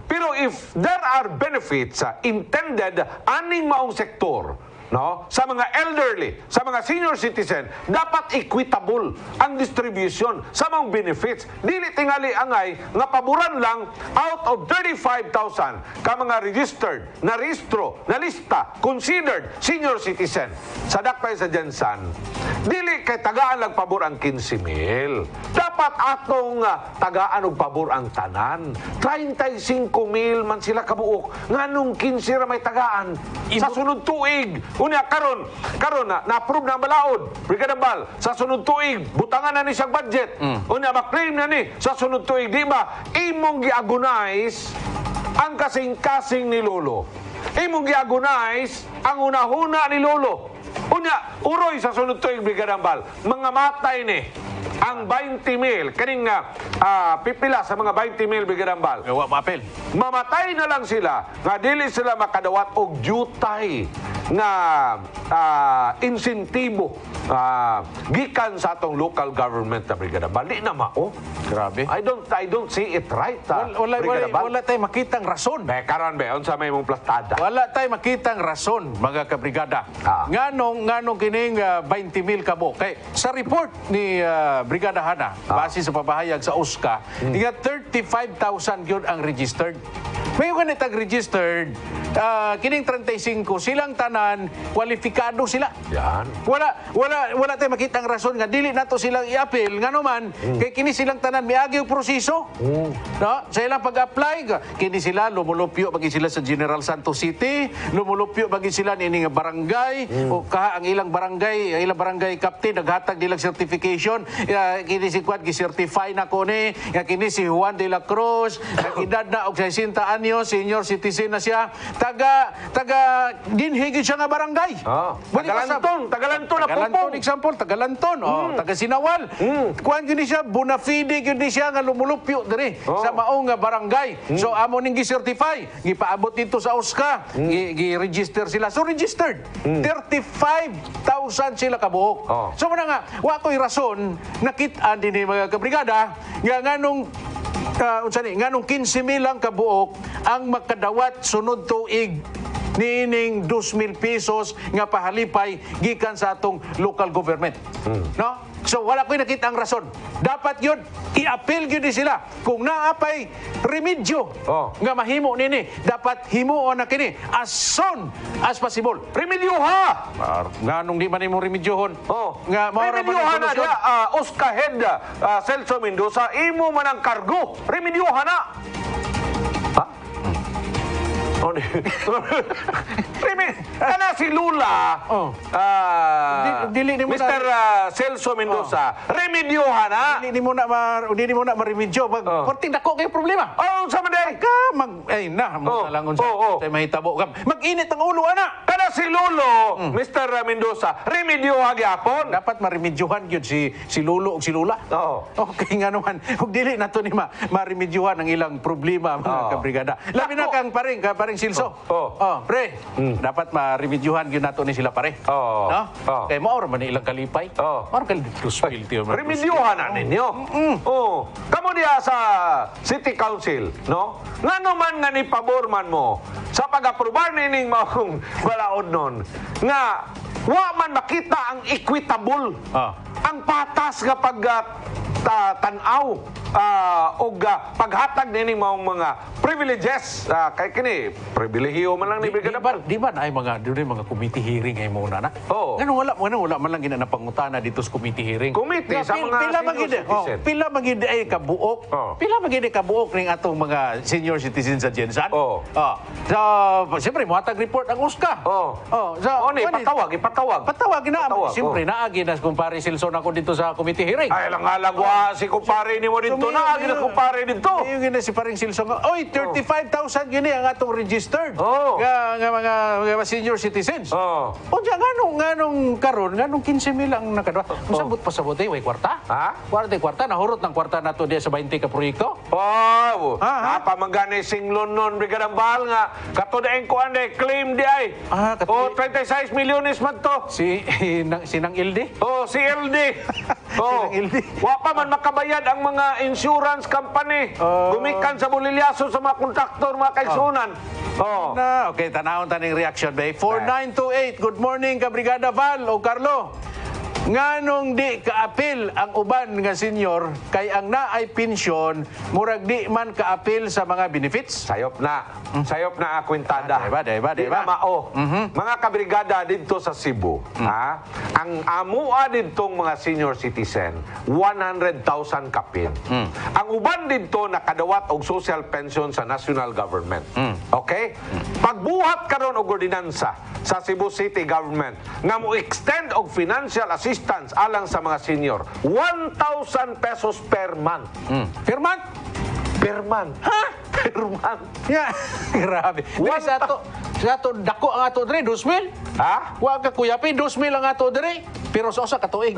Pero if there are benefits intended aning maong sektor, no, sa mga elderly, sa mga senior citizen, dapat equitable ang distribution sa mga benefits. Dili tingali angay nga paboran lang out of 35,000 ka mga registered, na rehistro, na lista, considered senior citizen. Sa dakpay sa Jansan, dili kay tagaan lang pabor ang 15,000. Dapat atong tagaan og pabor ang tanan. 35,000 man sila kabuok. Nganong 15 ra may tagaan sa sunod tuig. Unya karon na-approve na ang balaod. Brigada Bal, sa sunod tuig butangan na ni siyang budget. Unya ma-claim na ni sa sunod tuig, di ba? Imong gi-agonize ang kasing-kasing ni Lolo. Imong gi-agonize ang una-huna ni Lolo. Unya uroy sa sunod tuig, Brigada Bal, mga matay ni ang 20,000 kaning pipila sa mga 20,000, Brigada Bal. Wa maapel. Mamatay na lang sila nga dili sila makadawat og jutay nga insentibo gikan sa atong local government na, Brigada Bal. Di na mao. Grabe. I don't see it right. Wala tayong makitang rason. Karon be, unsa may mong plastada? Wala tayong makitang rason, mga kabrigada. Nganong kining 20,000 kabo. Kay sa report ni Brigada Hana, base sa papahayag sa USCA, 35,000 yun ang registered. May ganitag registered, kining 35, silang tanan, kwalifikado sila. Yan. Wala tayong makitang rason nga dili nato silang i-appeal nga naman kay kini silang tanan miagi og proseso. No? Sa ilang pag-apply, kini sila lumulupyo bagi sila sa General Santos City, lumulupyo bagi sila ni nga barangay o ang ilang barangay captain naghatag nilang certification, kini si Kwad gi-certify na ko ni, kini si Juan de la Cruz, edad na og 60 anyos, senior citizen na siya, taga dinhigid siya nga barangay. Tagalanton na pupong. Example, Tagalanton, taga Sinawal. Kuan gyud siya, bona fide gyud siya nga lumulupyo diri sa maong nga barangay. So amo ning gi-certify, gipaabot dito sa USCA, gi-register sila. So registered. 35,000 sila kabuok. So muna nga, wa ko'y rason nakit-an din mga kabrigada nga nganong 15,000 lang kabuok ang makadawat sunod tuig niining 2,000 pesos nga pahalipay gikan sa atong local government. No? So wala ko'y nakita ang rason. Dapat yun, i-appeal yun din sila. Kung naapay remedyo nga mahimo nini, dapat himuon na kini as soon as possible. Remedyo ha! Nganong di man imong remedyohon? Remedyohan na dia, USCA head Celso Mendoza, imo man ang kargo. Remedyohan na! Kana si Lula, Mr. Celso Mendoza, remedyohan na. Hindi mo na maremedyo. Porting dako kayo problema. Sa maday. Mahitabo ka. Mag-init ang ulo, ana. Kana si Lolo, Mr. Mendoza, remedyohan gyapon. Dapat maremedyohan yun si Lolo o si Lula. Okay nga naman. Huwag dili na ito ni maremedyohan ang ilang problema, mga kabrigada. Labi na kang paring Silso. Pre, dapat ma-reviewhan yun nato ni sila pare. No? Kaya maura man ilang kalipay. Maura kalipay. Reviewhan na ninyo. Kamu diya sa City Council, no? Nga naman nga ni paborman mo sa pag-aprobar nining maong balaod nun, nga wa man makita ang equitable ang patas nga tanaw o paghatag nini mga privileges kay kini pribilehiyo man lang ni Brigada Bal. Di ba na ay mga committee hearing ay muna na? Oo. Wala man lang ginanapangutana dito sa committee hearing. Committee sa mga senior citizen. Pila magid ay kabuok. Pila magid ay kabuok ning atong mga senior citizens sa Jensan. Oo. So, siyempre muhatag report ang USCA. Ipatawag. Patawag na. Siyempre naagi na kumpare Silson ako dito sa committee hearing. Ay lang halagwa si kumpare ni mo dito na agi na kumpare dito. Yung gina si paring Silson. Oy, 35,000 gini ang atong registered. Oh. Nga mga senior citizens. Oh. O diya nganong karon nganong 15,000 ang nakadwa. Kung sabot pasabot way kwarta. Ha? Kwarta nahurot ng kwarta nato diya sa 20 ka proyekto. Oh, napamagani singlon nun Brigada Bal nga katudaing ko ande claim di ay. 36 milyones man to. Sinang LD? Oh, si LD. Sinang LD. Wa pa man makabayad ang mga insurance company. Gumikan sa bulilyaso sa mga kontraktor, mga kaigsunan. Okay, tanawon taning reaction bay. 4928. Good morning ka Brigada Val o Carlo. Nganong di kaapil ang uban nga senior kay ang naay pensyon murag di man kaapil sa mga benefits? Sayop na kwintada. Di na mao. Mga kabrigada dito sa Cebu, ang amua dintong mga senior citizen 100,000 kapin. Ang uban dito nakadawat og social pension sa national government. Okay? Pagbuhat karon og ordinansa sa Cebu City government nga mo extend og financial assistance alang sa mga senior 1,000 pesos per month. Per month? Per month. Ha? Per month. Yeah. Grabe. Sa ato dako ang ato dire 2,000. Ha? Wa ka kuyapi 2,000 ang ato dire. Pero sa usa ka tuig.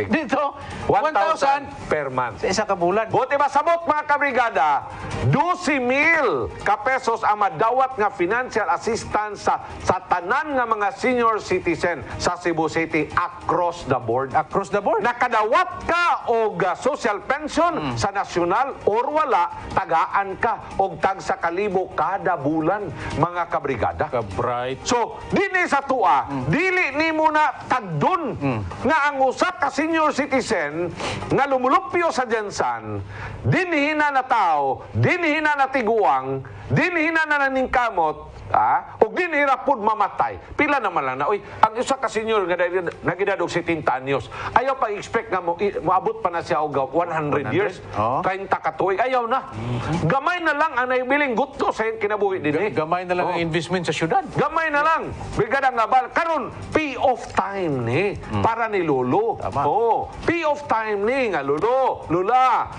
Dito 1,000 per month. Sa isa ka bulan. Buti masabot mga kabrigada, 12,000 ka pesos ang madawat nga financial assistance sa tanan nga mga senior citizen sa Cebu City across the board. Across the board. Nakadawat ka og social pension sa nasyonal or wala, tagaan ka og tag sa kalibo kada bulan mga kabrigada. Ka-bright. So, dinhi sa tua, dili nimo na tagdon nga ang usa ka senior citizen nga lumulupyo sa Jensan, dinhina na tao, dinhina na tiguang, dinhina na naningkamot, o dinhira pud mamatay. Pila naman lang na, ang usa ka senior nga nagedad og 70 anyos, ayaw pa expect nga moabot pa na siya og 100 years, 30 ka tuig, ayaw na. Gamay na lang ang naibiling gusto sa kinabuhi dinhi. Gamay na lang ang investment sa syudad. Gamay na lang. Brigada nga bal karon pay off time ni para ni lolo. Pay off time ni nga lolo, lula.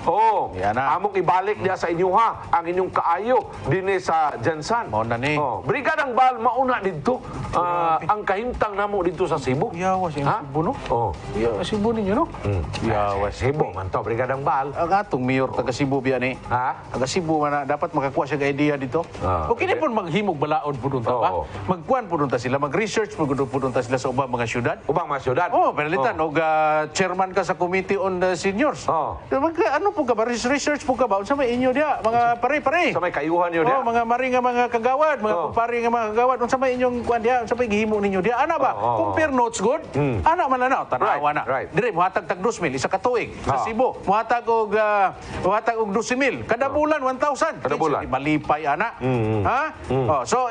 Among ibalik diya sa inyo ang inyong kaayo dinhi sa Jensan. Mo na ni. Brigadang bal mauna didto ang kahimtang namo didto sa Cebu. Yawas yung Cebu no? Cebu ninyo no? Yawas Cebu man to Brigadang bal. Ang atong mayor taga Cebu biya ni. Taga Cebu man dapat makakuha siya idea dito. Okay na po maghimog balaod po doon ba? Magkuhan po doon sila, mag-research po doon sila sa ubang mga syudad. Ubang mga syudad? Panalitan. Chairman ka sa Committee on the Seniors. Ano po ka ba? Research po ka ba? Sa may inyo diya, mga pare-pare. Sa may kayuhan nyo diya? Mga mari nga mga kagawad, mga kumpare nga mga kagawad. Sa may inyong kuhan diya, sa may gihimo ninyo diya. Ana ba? Compare notes good? Ana man na, tanawa na. Dire, muhatag tag 2,000, isa ka tuig. Sa Cebu, muhatag og 12,000. Kada bulan, 1,000. Kada bulan. Malipay, ana. So,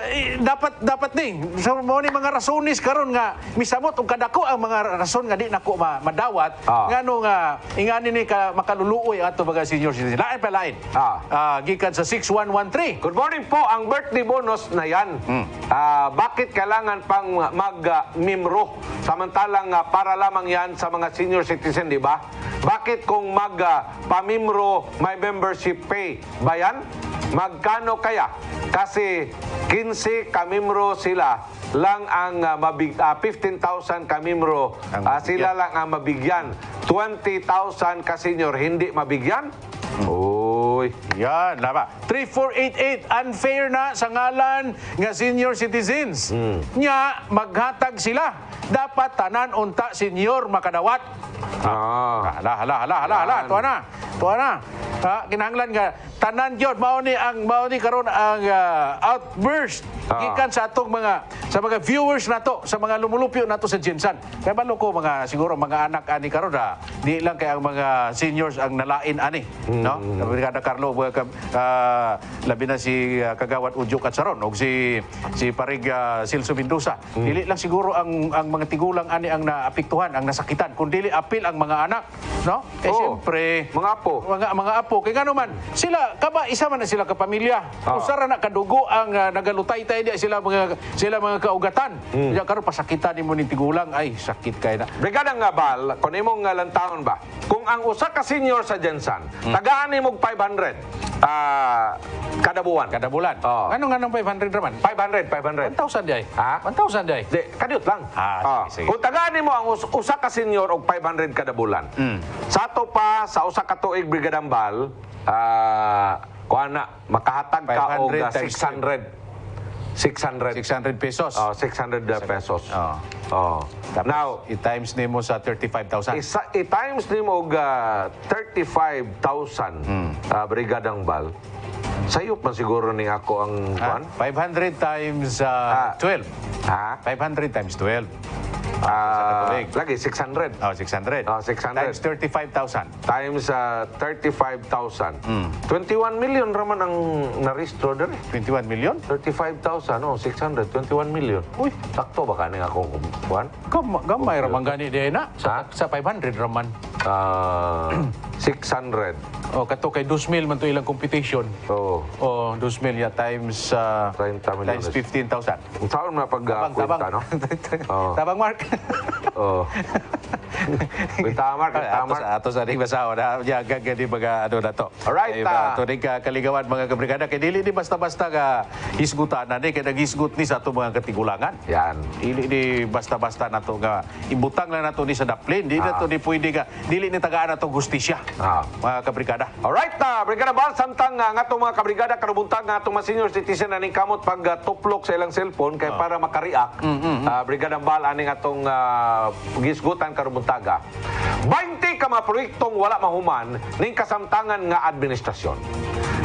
dapat ni. So, mga rasonis karon nga, misamot og kadako ang mga rason nga di nako madawat. Ngano nga, ingani ni ka makaluluoy ato mga senior citizen. Lain pa lain. Gikan sa 6113. Good morning po. Ang birthday bonus na yan. Bakit kailangan pang mag-mimro? Samantalang para lamang yan sa mga senior citizen, di ba? Bakit kung mag-pamimro may membership pay ba yan? Magkano kaya? Kasi 15 kamimro sila lang ang 15,000 kamimro sila lang ang mabigyan. 20,000 ka senior hindi mabigyan? Uy. Yan, laba. 3488, unfair na sa ngalan nga senior citizens. Nya, maghatag sila. Dapat tanan unta senior makadawat. Hala. Tuwa na. Kinahanglan nga tanan gyud mao ni karon ang outburst gikan sa atong mga viewers nato, sa mga lumulupyo nato sa Jinsan. Kaya balo ko siguro mga anak ani karon di lang kay ang mga seniors ang nalain ani, no? Kada Carlo labi na si Kagawad Ujuk at Saron og si Parig Silso Mendoza. Dili lang siguro ang mga tigulang ani ang naapektuhan, ang nasakitan, kun dili apil ang mga anak, no? Kay siyempre mga apo kay ngano man sila isa man na sila ka pamilya. Usara na kadugo ang nagalutay-tay di sila mga kaugatan. Diya karon pasakitan nimo ning tigulang, ay sakit kay na. Brigada nga Bal, kung imong lantaon ba, kung ang usa ka senior sa Jensan, tagaan nimo 500 kada buwan. Anong 500 naman? 500. 1,000 di ay. Ha? 1,000 di ay. Di, kadiyot lang. Sige. Kung tagaan nimo ang usa ka senior og 500 kada bulan. Sa ato pa sa usa ka tuig Brigadang Bal, kuana makahatag ka og 600 pesos. 600 pesos. Now, i-times nimo sa 35,000. I-times nimo og 35,000 Brigadang Bal. Sayop man siguro ni ako ang kuan. 500 times 12. 500 times 12. Lagi 600. 600. 600. Times 35,000. Times 35,000. 21 million raman ang na-restore dere. 21 million? 35,000, 600, 21 million. Uy, sakto ba kani ako kuan? Gamay raman gani di na. Sa 500 raman. 600. Kato kay 2,000 man to ilang competition. 2,000 ya times 30 million. times 15,000. Ang taon na pag-kwenta, no? Tabang Mark. Tamar. Ato sa ating basaho na gagadi mga ano na to. Alright. Ito rin kaligawan mga kabrigada. Kaya dili di basta-basta ka hisgutan na ni. Kaya naghisgut ni sa ito mga katigulangan. Yan. Dili di basta-basta na to nga. Ibutang lang na to ni sa daplin. Dili na to di pwede ka. Dili ni tagaan na to gustisya. Mga kabrigada. Alright. Brigada Bal, samtang nga itong mga kabrigada karubuntang nga itong mga senior citizen na ning kamot pag tuplok sa ilang cellphone kaya para makareact. Brigada Bal, aning atong gisgutan karubuntaga. 20 ka mga proyektong wala mahuman ning kasamtangan nga administrasyon.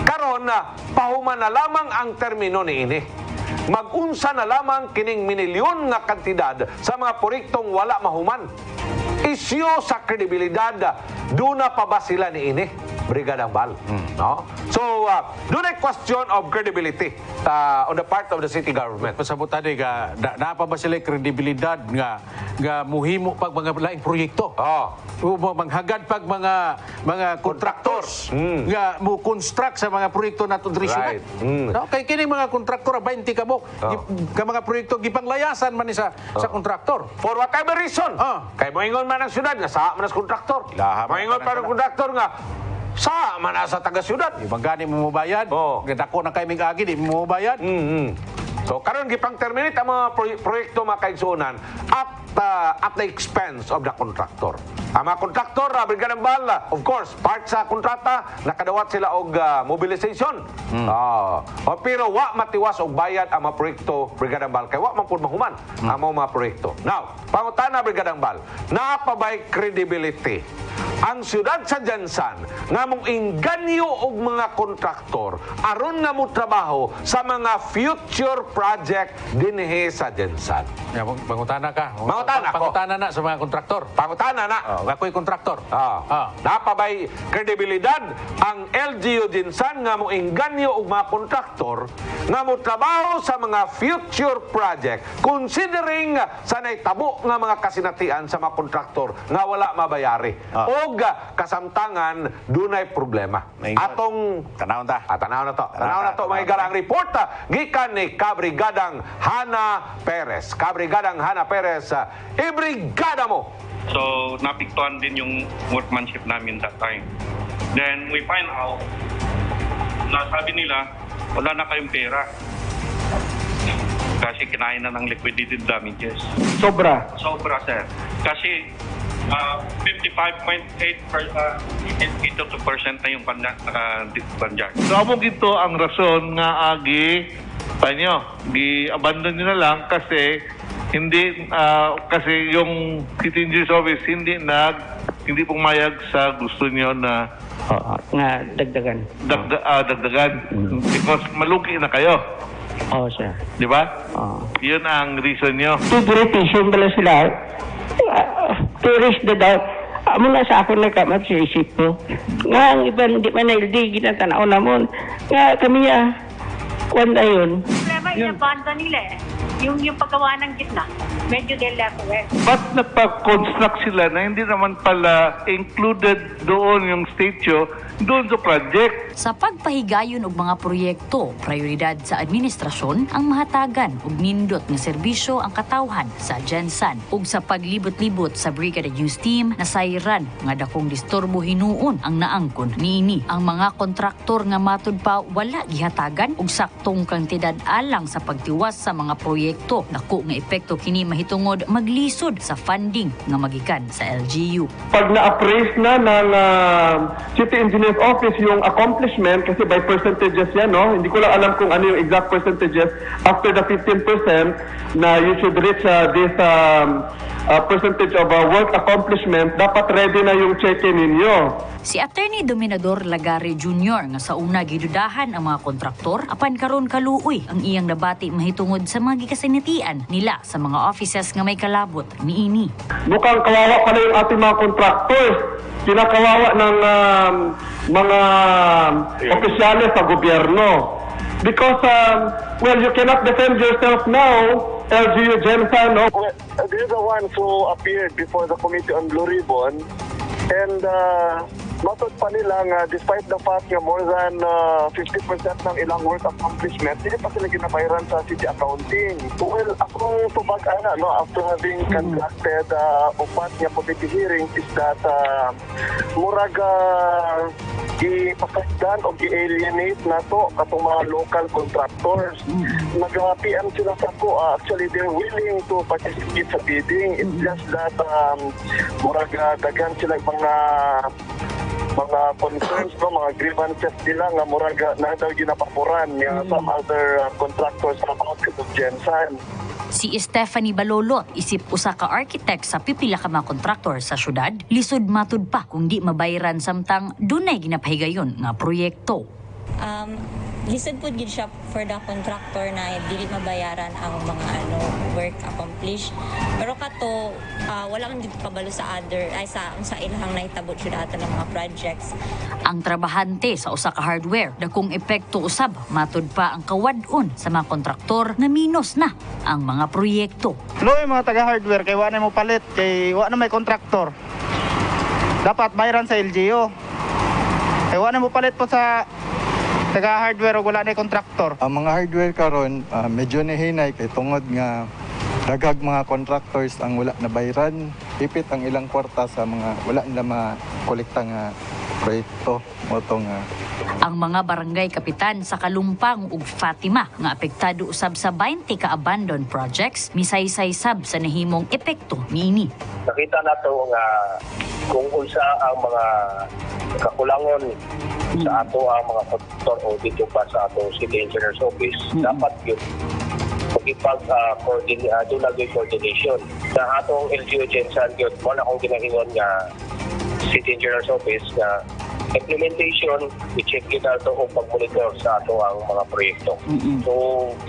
Karon pahuman na lamang ang termino niini. Mag-unsa na lamang kining minilyon nga kantidad sa mga proyektong wala mahuman. Isyu sa kredibilidad, duna pa ba sila niini? Brigadang Bal. No? So, doon ay question of credibility on the part of the city government. Pasabot tadi ka, napa ba sila kredibilidad nga muhimo pag mga laing proyekto? Manghagad pag mga contractors nga mo construct sa mga proyekto nato diri syudad. No? Kay kini mga kontraktor 20 kabok ka mga proyekto gipanglayasan man ni sa kontraktor. For whatever reason. Kay moingon man ang syudad nga sa man as kontraktor. Moingon pa ang kontraktor nga sa man sa taga-syudad. Ibang gani mo bayad. Dako na kay mig agi di mo bayad. So karon gipang terminate ang mga proyekto makaigsuonan at the expense of the contractor. Ang mga kontraktor, Brigadang Bal, of course, part sa kontrata, nakadawat sila og mobilization. Pero wa matiwas og bayad ang mga proyekto, Brigadang Bal, kay wa man pud mahuman ang mga proyekto. Now, pangutana, Brigadang Bal, napabay credibility ang siyudad sa Jensan nga mong inganyo og mga kontraktor aron nga mo trabaho sa mga future project dinhi sa Jensan. Pangutana ka. Pangutana na sa mga kontraktor. Pangutana na. Ako'y kontraktor. Napabay kredibilidad ang LGU Jensan nga mo inganyo og mga kontraktor nga mo trabaho sa mga future project considering sa naitabo nga mga kasinatian sa mga kontraktor nga wala mabayari. Og kasamtangan dunay problema. Atong tanaw ta. Tanaw na to mga garang report gikan ni Kabrigadang Hana Perez. Kabrigadang Hana Perez, ibrigada mo. So, napiktuhan din yung workmanship namin that time. Then, we find out na sabi nila, wala na kayong pera. Kasi kinain na ng liquidated damages. Sobra, sir. Kasi 55.8% na yung banjak. So amo gito ang rason nga gi-abandon nyo na lang kasi hindi kasi yung city engineer's office hindi pumayag sa gusto niyo na nga dagdagan. Dagdagan because malugi na kayo. Oo, sir. Di ba? Yun ang reason nyo. Two-revision pala sila. To reach the doubt. Mula sa ako nagkamat sa isip ko. Nga, ang iba hindi man na-LD, ginatanaw namon. Nga, kami wanda yun. Problema, inabanda nila yung paggawa ng gitna. Medyo delete. Ba't napag-construct sila na hindi naman pala included doon yung statue doon sa project? Sa pagpahigayon og mga proyekto, prioridad sa administrasyon ang mahatagan og nindot nga serbisyo ang katawhan sa Gensan. Ug sa paglibot-libot sa Brigada News Team, nasayran nga dakong disturbo hinuon ang naangkon niini. Ang mga kontraktor nga matud pa wala gihatagan og saktong kantidad alang sa pagtiwas sa mga proyekto. Dako nga epekto kini mahitungod maglisod sa funding nga magikan sa LGU. Pag na-appraise na ng City Engineer's Office yung accomplishment, kasi by percentages yan, no? Hindi ko lang alam kung ano yung exact percentages after the 15% na you should reach this percentage of work accomplishment, dapat ready na yung check-in ninyo. Si Attorney Dominador Lagare Jr. nga sa una gidudahan ang mga kontraktor, apan karon kaluoy ang iyang nabati mahitungod sa mga gikasinitian nila sa mga offices nga may kalabot niini. Mukhang kawawa pala yung ating mga contractors. Kinakawawa ng mga opisyales sa gobyerno. Because, you cannot defend yourself now, LGU Gensan, no? Well, they're the ones who appeared before the Committee on Blue Ribbon, and matod pa nila nga despite the fact nga more than 50% ng ilang work accomplishment, hindi pa sila ginabayaran sa city accounting. Well, akong tubag-ana, no, after having conducted upat nga committee hearings is that murag i-pasagdan o i-alienate na to katong mga local contractors. Nag-PM sila sa ko. Actually, they're willing to participate sa bidding. It's just that murag dagan sila mga concerns, no, mga grievances nila nga murag na daw ginapapuran ng some other contractors sa outfit of Gensan. Si Stephanie Balolot, isip usa ka architect sa pipila ka mga kontraktor sa syudad, lisod matud pa kung di mabayaran samtang dunay ginapahigayon nga proyekto. Lisod po gid siya for the contractor na dili mabayaran ang mga work accomplished. Pero kato wala man gid kabalo sa sa ilahang nahitabot siya ato ng mga projects. Ang trabahante sa usa ka hardware dakong epekto usab matud pa ang kawad-on sa mga kontraktor na minus na ang mga proyekto. Loy mga taga-hardware kay wa na mo palit, kay wa na may kontraktor. Dapat bayaran sa LGU. Kay wa na mo palit po sa taga-hardware o wala na kontraktor. Ang mga hardware karon medyo nahinay kay tungod nga dagag mga contractors ang wala na bayaran, ipit ang ilang kwarta sa mga wala na makolekta nga proyekto moto nga. Ang mga barangay kapitan sa Kalumpang ug Fatima nga apektado usab sa 20 ka abandoned projects misaysay sab sa nahimong epekto niini. Nakita nato nga kung unsa ang mga kakulangon sa ato ang mga kontraktor o dito pa sa ato City Engineer's Office, dapat yun coordination sa atong LGU Gensan yun. Muna akong ginahingon nga City Engineer's Office na implementation, i-check yun nato o pag-monitor sa ato ang mga proyekto. So,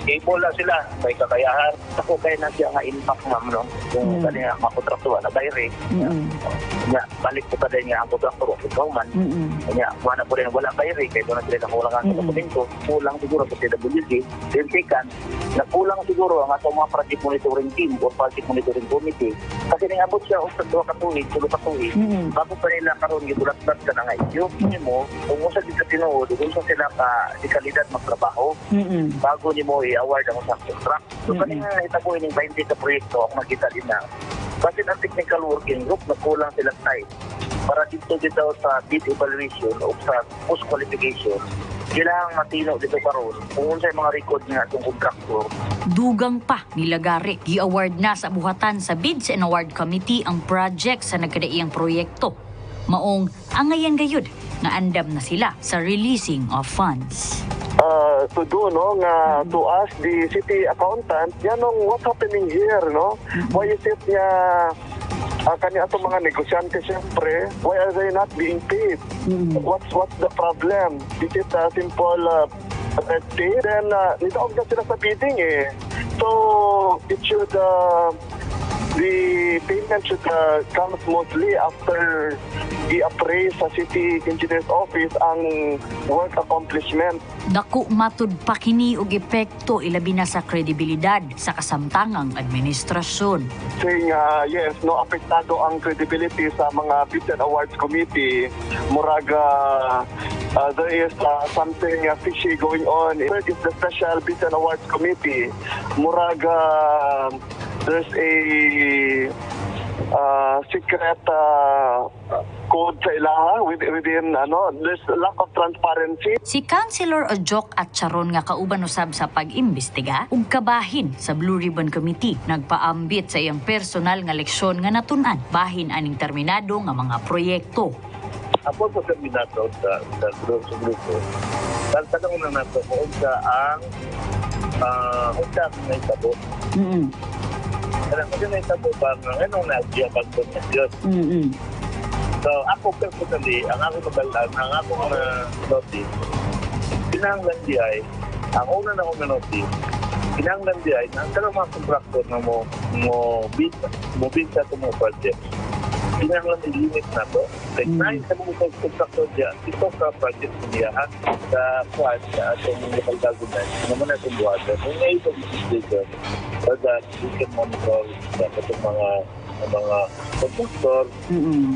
able na sila, may kakayahan. Ako kaya na siya nga impact, ma'am, no? Kung kanina makotraktuwa na bayre, balik po pa din nga ang kontraktor o ikaw man. Wala po rin wala bayre, kaya doon na sila nakulangan sa dokumento. Kulang siguro sa CWD. Then second, nakulang siguro ang atong mga project monitoring team o project monitoring committee. Kasi nangabot siya sa 2 katuig, bago pa nila karoon gitulat-lat ka na nga iyo. Mo, kung sa dito tinuod, kung sa sila ka di kalidad magtrabaho, bago ni mo i-award ang sa contract. So kanina itabuhin ng 20 ka proyekto ang makita din na. Kasi ang technical working group na kulang silang time para dito sa bid evaluation o sa post-qualification, kailangan matino dito karon kung unsay mga record nga itong kontraktor. Dugang pa nilagari, gi-award na sa buhatan sa Bids and Award Committee ang project sa nagkadaiyang proyekto. Maong angayan gayud nga andam na sila sa releasing of funds. To do, no, nga to ask the city accountant, what's happening here, no? Why is it nga kanya itong mga negosyante siyempre, why are they not being paid? What's the problem? Is it a simple red tape? Then, nitaog na sila sa bidding eh. So, it should, the payment should come smoothly after i-appraise sa City Engineer's Office ang work accomplishment. Dako matud pa kini og epekto ilabi na sa kredibilidad sa kasamtangang administrasyon. Saying, yes, no, apektado ang credibility sa mga Bids and Awards Committee. Muraga, there is something fishy going on. Third is the Special Bids and Awards Committee. Muraga, there's a secret code sa ilaha within there's lack of transparency. Si Councilor Ojok at Charon nga kauban usab sa pag-imbestiga ug kabahin sa Blue Ribbon Committee nagpaambit sa iyang personal nga leksyon nga natun-an bahin aning terminado nga mga proyekto. Ako po terminado sa grupo. Tanong na nato kung ang unsa nga itabo. Kaya kung na itabo ba anong na-idea pag yun. So, ako personally, ang ako notice, pinanglan di ay, ang una na ako notice, pinanglan di ay, ang mga kontraktor na mo bid sa itong mga project. Pinanglan i-limit na to. Like, nais sa mga kontraktor dyan, ito ka project niyahan sa kwan, sa itong local government, naman na itong buhatan. Kung may itong decision, so that we can monitor sa itong mga kontraktor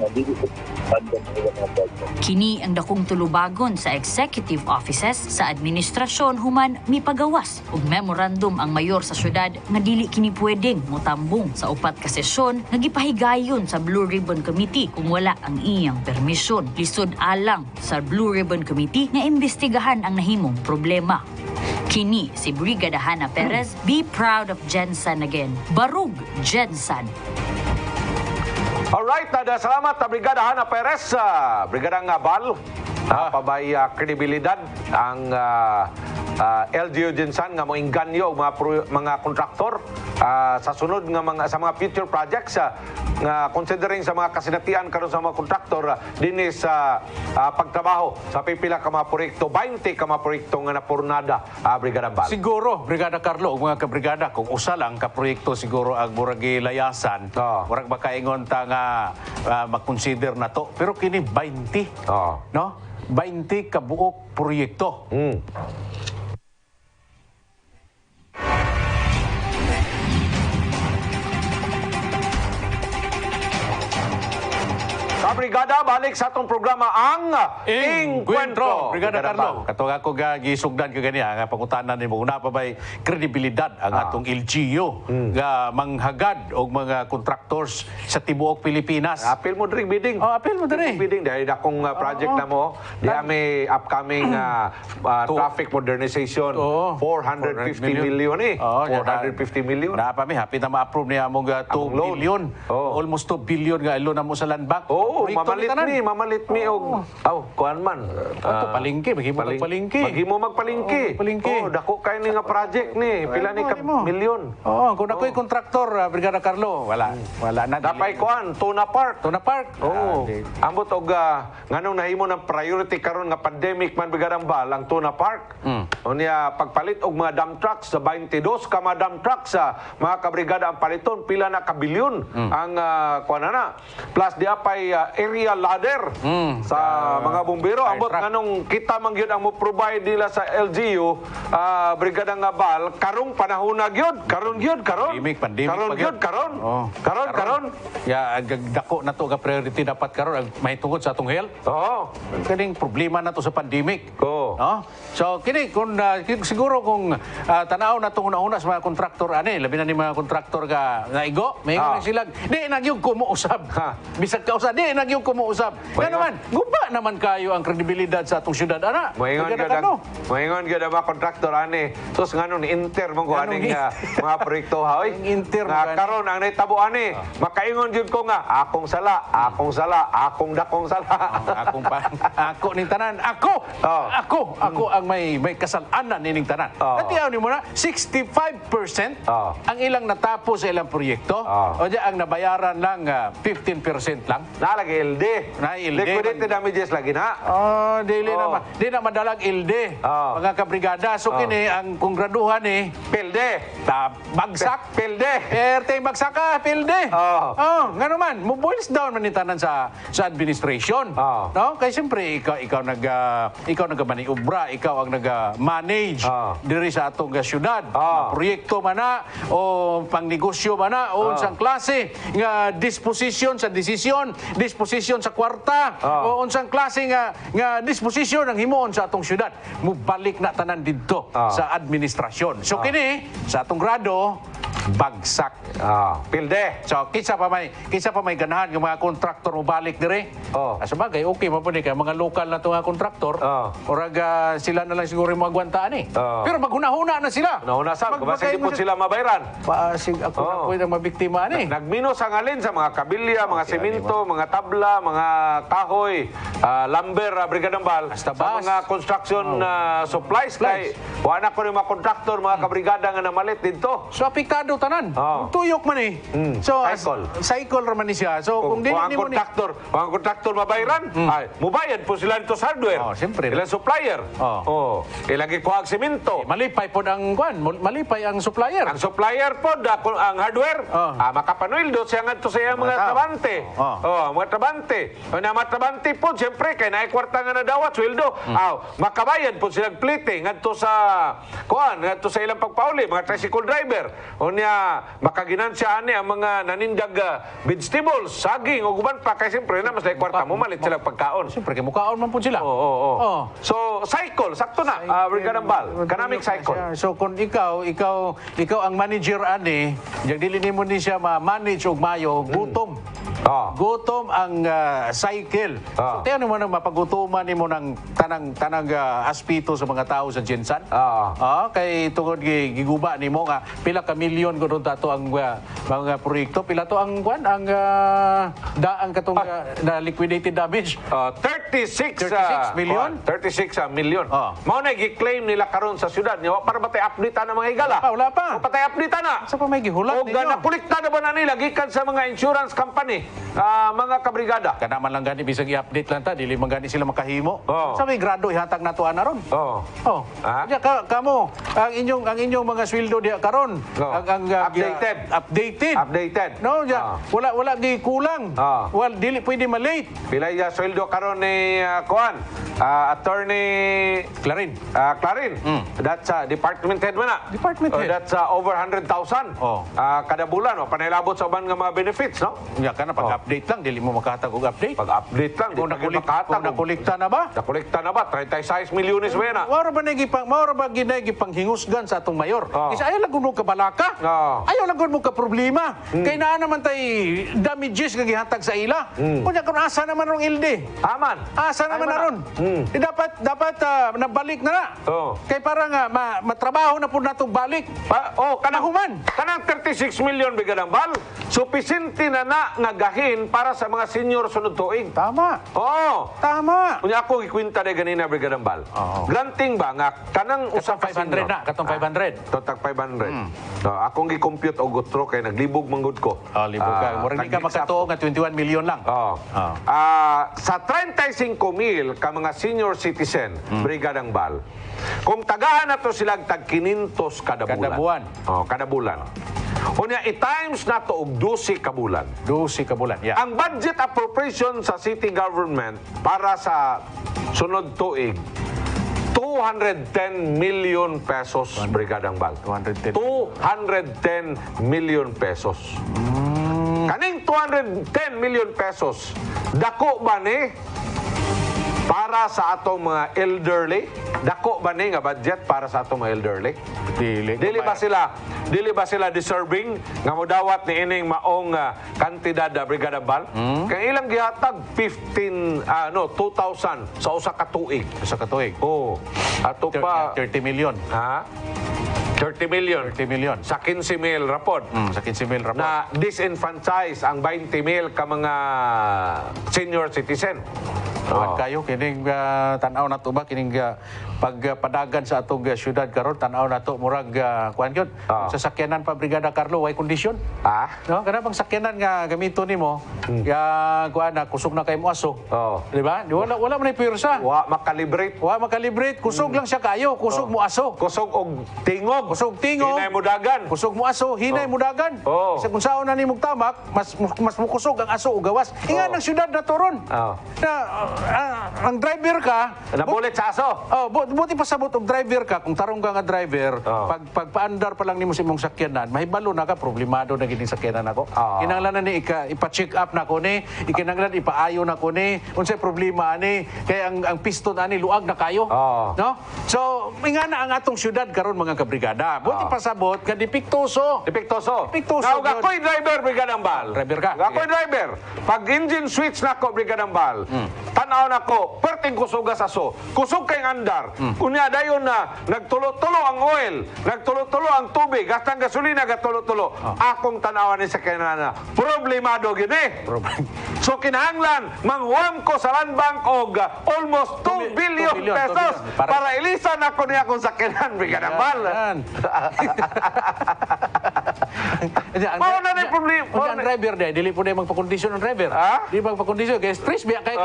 na dito sa pandang mga project. Kini ang dakong tulubagon sa executive offices sa administrasyon human mipagawas ug memorandum ang mayor sa syudad nga dili kini pwedeng motambong sa upat ka sesyon nga gipahigayon sa Blue Ribbon Committee kung wala ang iyang permisyon. Lisod alang sa Blue Ribbon Committee nga imbestigahan ang nahimong problema. Kini si Brigada Hannah Perez, be proud of Jensen again. Barug Jensen. Alright, salamat na Brigada Hannah Perez, Brigada Ngabal. Pabay kredibilidad ang LGU Jensen nga mo inganyo mga kontraktor sa sunod nga sa mga future projects nga considering sa mga kasinatian karon sa mga kontraktor dinhi sa pagtrabaho sa pipila ka mga proyekto 20 ka mga proyekto nga napurnada Brigada Bal. Siguro Brigada Carlo ug mga kabrigada kung usa lang ka proyekto siguro ang murag gilayasan murag makaingon ta nga mag-consider na to pero kini 20 no 20 ka buok proyekto. Brigada, balik sa atong programa ang Encuentro. Brigada Carlo, katong ako gisugdan ka ganiya nga pangutanan nimo una pa bay kredibilidad ang atong LGU nga manghagad og mga contractors sa tibuok Pilipinas. Apil mo diri bidding. Apil mo diri. Bidding dahil akong project na mo, di may upcoming traffic modernization 450 million 450 million. Na pa mi hapit na ma-approve niya among 2 billion. Almost 2 billion nga loan mo sa land bank. Mamalit mi og kuan man. Palingki, maghimo magpalingki. Dako kay ni nga project ni, pila ni ka milyon. Kung ako'y kontraktor, Brigada Carlo, wala na. Dapay kuan, Tuna Park. Ambot og nganong nahimo ng priority karon nga pandemic man Brigada Bal ang Tuna Park. Unya pagpalit og mga dump trucks sa 22 ka mga dump trucks sa mga kabrigada ang paliton pila na ka bilyon ang kuan na. Plus di apay area ladder sa mga bumbero. Ambot nganong kita man gyud ang mo provide nila sa LGU Brigada Ngabal karong panahon na gyud. Karon pandemic. Karon. Ya dako na to ka priority dapat karon may tungod sa atong health. Kaning problema na to sa pandemic. So kini kung siguro kung tanaw na tong una sa mga kontraktor ani labi na ni mga kontraktor ka naigo may sila di nagyug kumuusab. Bisag ka usa di nagyug kumuusab. Nga naman, guba Wa naman kayo ang kredibilidad sa atong syudad, ana. Moingon gyud ang mga kontraktor ani. Sus nganon inter mo ko aning mga proyekto ha oy. Inter karon ang nahitabo ani. Makaingon gyud ko nga akong sala, akong dakong sala. Ako ning tanan. Ako ang may kasalanan ning tanan. Natiyaw ni mo na 65% ang ilang natapos sa ilang proyekto. O di ang nabayaran lang 15% lang. Nalagi LD. Liquidated damages lagi na. Dili naman. Di na madalag ilde. Mga kabrigada. So kini ang kung graduhan ni pilde. Bagsak. Pilde. Erteng bagsak ka, pilde. Nga naman, mo boils down man ni tanan sa administration. No? Kay siyempre ikaw nagmaniobra, ikaw ang nag-manage diri sa atong syudad. Proyekto man na o pangnegosyo man na o unsang klase nga disposition sa desisyon, disposition sa kwarta o unsang klase nga disposisyon ang himuon sa atong syudad. Mubalik na tanan didto sa administrasyon. So kini sa atong grado bagsak. Pilde. So kinsa pa may ganahan ng mga kontraktor mo balik dire. Sa bagay okay mo kay mga lokal na nga kontraktor. Orag sila na lang siguro magwantaan Pero maghuna-huna na sila. Nauna sa basta di po sila mabayaran. Ako na pwede mabiktima Nagminos ang alin sa mga kabilya, mga semento, mga tabla, mga kahoy, lumber, brigadambal, sa mga construction supplies kay wala ko ni mga kontraktor, mga kabrigada nga namalit dito. So apektado tanan. Tuyok man So cycle raman ni siya. So kung dili ni mo ni mga kontraktor mabayaran, ay mubayad po sila nito sa hardware. Siyempre. Ilang supplier. Ilagi ko ang semento. Malipay po malipay ang supplier. Ang supplier po ang hardware. Makapanuildo siya ngadto sa iyang mga trabante. Mga trabante. Na mga trabante po siyempre kay naay kwarta nga nadawat sweldo. Makabayad po sila plite ngadto sa ngadto sa ilang pagpauli, mga tricycle driver. Unya makaginansya ani ang mga nanindag vegetables, saging o guban pa kay siyempre na mas naay kwarta mo malit sila pagkaon. Siyempre kay mukaon man po sila. So cycle sakto na. Brigadambal, economic cycle. So kung ikaw ang manager ani, yung dili nimo ni siya ma-manage og mayo, gutom. Gutom ang cycle. So tayo naman ang mapagutuman nimo ng tanang aspito sa mga tao sa Jensan. Kay tungod giguba nimo nga pila ka milyon gud tato ang mga proyekto, pila to ang ang katong na liquidated damage. 36 million. 36 million. Mao na gi-claim nila karon sa syudad niya para batay update na mga higala. Wala pa. Patay update na. Sa pa may gihulat ninyo. O nakolekta na ba na nila gikan sa mga insurance company, mga kabrigada. Kana man lang gani bisag i-update lang ta, dili man gani sila makahimo. Sa may grado ihatag nato ana ron. Kamo ang inyong mga sweldo diha karon. Ang updated. No, wala gi kulang. Dili pwede ma-late. Pila ya sweldo karon ni Attorney Clarin. That's department head man na. Department head. That's over 100,000 kada bulan panilabot sa uban nga mga benefits, no? Kana pag-update lang, dili mo makahatag og update. Pag-update lang, kung nakolekta na ba? Nakolekta na ba? 36 milyones ba na? Maura ba ginay panghingusgan sa atong mayor? Kasi ayaw lang mo kabalaka. Ayaw lang mo ka problema. Kay naa naman tay damages nga gihatag sa ila. Kunya kun asa naman rong ilde? Aman. Asa naman na ron? Dapat nabalik na na. Kay para nga matrabaho na pud natong balik. Kanahuman. Kanang 36 million bigadambal. Supisente na nga gahin para sa mga senior sunod tuig. Tama. Tama. Kunya ako gikwinta na ganina bigadambal. Granting ba nga kanang usap 500 na, katong 500. Totag 500. Akong gi-compute og gutro kay naglibog manggod ko. Libog ka. Murag di ka makatuo nga 21 million lang. Sa 35,000 ka mga senior citizen, Brigadang Bal, kung tagaan na to sila tag 500 kada bulan. Kada bulan. Unya i-times na to og 12 ka bulan. 12 ka bulan, yeah. Ang budget appropriation sa city government para sa sunod tuig 210 million pesos, Brigadang Bal. 210 million pesos. Kaning 210 million pesos, dako ba ni? para sa atong mga elderly. Dako ba ni nga budget para sa atong mga elderly? Dili ba sila deserving nga modawat ni ining maong kantidad na Brigada Bal? Kay ilang gihatag 2,000 sa usa ka tuig. Sa katuig. Oh. Ato pa 30 million. ha? 30 million. 30 million. Sa 15 mil rapod. Sa 15 mil rapod. Na disenfranchise ang 20 mil ka mga senior citizen. Tuwan kayo, kining tanaw na to ba, kining pagpadagan sa atong syudad karon tanaw na to, murag, kuhan yun, sasakyanan pa Brigada Carlo, way condition. No? Kana bang sakyanan nga gamito ni mo, kuhan na, kusog na kay mo aso. Di ba? Wala man ay pwersa. Wa makalibrate. Kusog lang siya kayo, kusog mo aso. Kusog og tingog. Hinay mo dagan. Kusog mo aso, hinay mo dagan. Sa kung saan na ni mong tamak, mas mukusog ang aso o gawas. Inga ng syudad na toron. Ang driver ka, nabulit sa aso. Buti pa sabot og driver ka, kung tarong ka nga driver, pagpaandar pa lang nimo sa imong sakyanan, mahibalo na ka, problemado na gining sakyanan ako. Kinahanglan ni ipa-check up na ko ni, kinahanglan ipaayo na ko ni, unsay problema ani, kay ang piston ani luag na kayo. No? So, ingana ang atong syudad karon mga kabrigada. Buti pa sabot ka dipiktoso. Now, ako'y driver, Brigadang Bal. Driver ka? Ako'y driver. Pag engine switch na ko, Brigadang Bal, tanaw na ko, perting kusog sa aso. Kusog kay andar. Kunya dayon na nagtulo-tulo ang oil, nagtulo-tulo ang tubig, gastang gasolina gatulo-tulo. Akong tanawan ni sa kanana. Problemado gini. So kinahanglan manghuam ko sa land bank og almost 2 billion pesos para ilisan ako niya akong sakyanan, Brigadang Bal. Ang problema. Ang driver day, dili po na magpa-kondisyon ang driver. Di magpa-kondisyon kay stress biya kay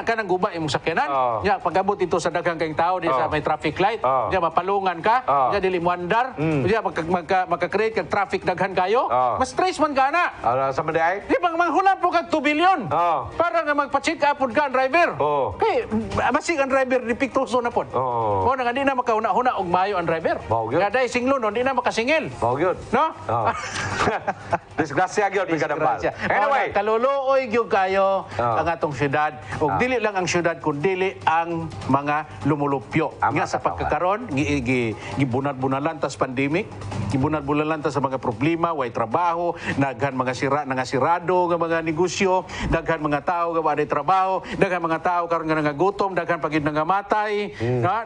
kanang guba imong sakyanan. Ya pagabot ito sa daghang kayong tao di sa may traffic light, ya mapalungan ka, ya dili mo andar, ya magka-create kag traffic daghan kayo. Mas stress man kana. Sa manday? Di bang manghunap po kag 2 billion para nga magpa-check up pud ka ang driver. Kay masig ang driver di piktuso na pod. Mo nga di na makahuna-huna og maayo ang driver. Gaday singlo no di na makasingil. No? Disgrasya gyud Brigadang Bal. Anyway, kaluluoy gyud kayo ang atong syudad. Ug dili lang ang syudad kundi ang mga lumulupyo. Nga sa pagkakaron gibunad-bunalan tas pandemic, gibunad-bunalan tas sa mga problema, way trabaho, daghan mga sirado nga mga negosyo, daghan mga tao nga wala trabaho, daghan mga tao karon nga nangagutom, daghan pagid nangamatay,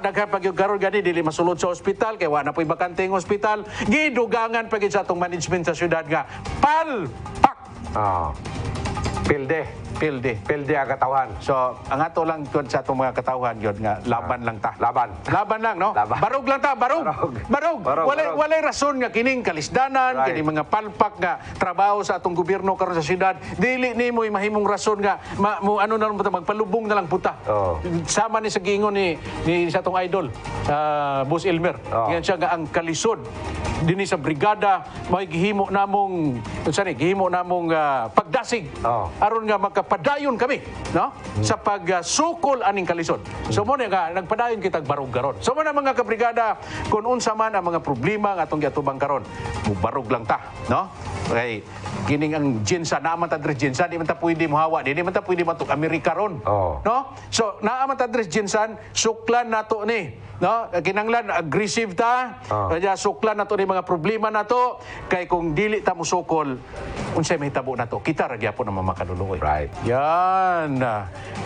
daghan pagid karon gani dili masulod sa ospital kay wala po'y bakante ang ospital. Gidugangan pagid sa atong management sa syudad nga palpak. Pilde ang katawhan. So, ang ato lang yun sa itong mga katawhan yun nga, laban lang ta. Laban lang, no? Barog lang ta, barog. Walay rason nga kining kalisdanan, kining mga palpak nga trabaho sa atong gobyerno karon sa syudad. Dili ni mo mahimong rason nga magpalubong na lang puta. Sama ni sa giingon ni sa atong idol, Boss Elmer. Yan siya nga ang kalisod dinhi sa brigada may gihimo namong pagdasig aron nga magkapadayon kami, no? Sa pagsukol aning kalisod. So mo nga nagpadayon kitag barog karon. So mo na mga kabrigada, kung unsa man ang mga problema nga atong giatubang karon, mubarog lang ta, no? Okay, kining ang Jinsa naaman ta dres Jinsa, di man ta pwede mohawa, di man ta pwede matuk Amerika ron. No? So naaman ta dres Jinsan, suklan nato ni, no? Kinanglan aggressive ta, kaya suklan nato ni mga problema nato, kay kung dili ta musukol, unsay mahitabo nato, kita ra gyapon ang makaluloy. Right. Yan.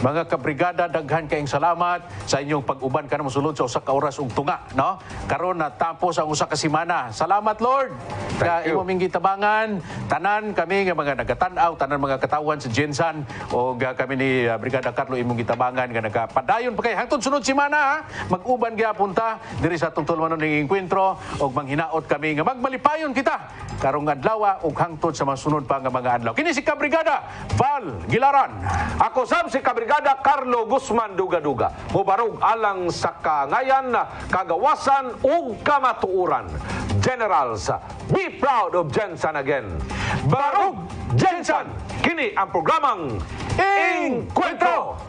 Mga kabrigada, daghan kayong salamat sa inyong pag-uban ka na musulod sa usa ka oras ug tunga, no? Karon na tapos ang usa ka semana. Salamat Lord. Kaya imo ming gitabangan tanan kami nga mga nagatan-aw, tanan mga katawan sa Jinsan o kami ni Brigada Carlo imong gitabangan nga nagapadayon pa kay hangtod sunod semana mag-uban gyapon ta diri sa atong tulmanon ning enkwentro og manghinaot kami nga magmalipayon kita karong adlaw ug hangtod sa masunod pa nga mga adlaw. Kini si Kabrigada Val Gilaran. Ako sab si Kabrigada Carlo Guzman Duga-Duga. Mubarog alang sa kangayan, kagawasan ug kamatuoran. Generals, be proud of Jensan again. Barog Jensan! Kini ang programang Enkwentro!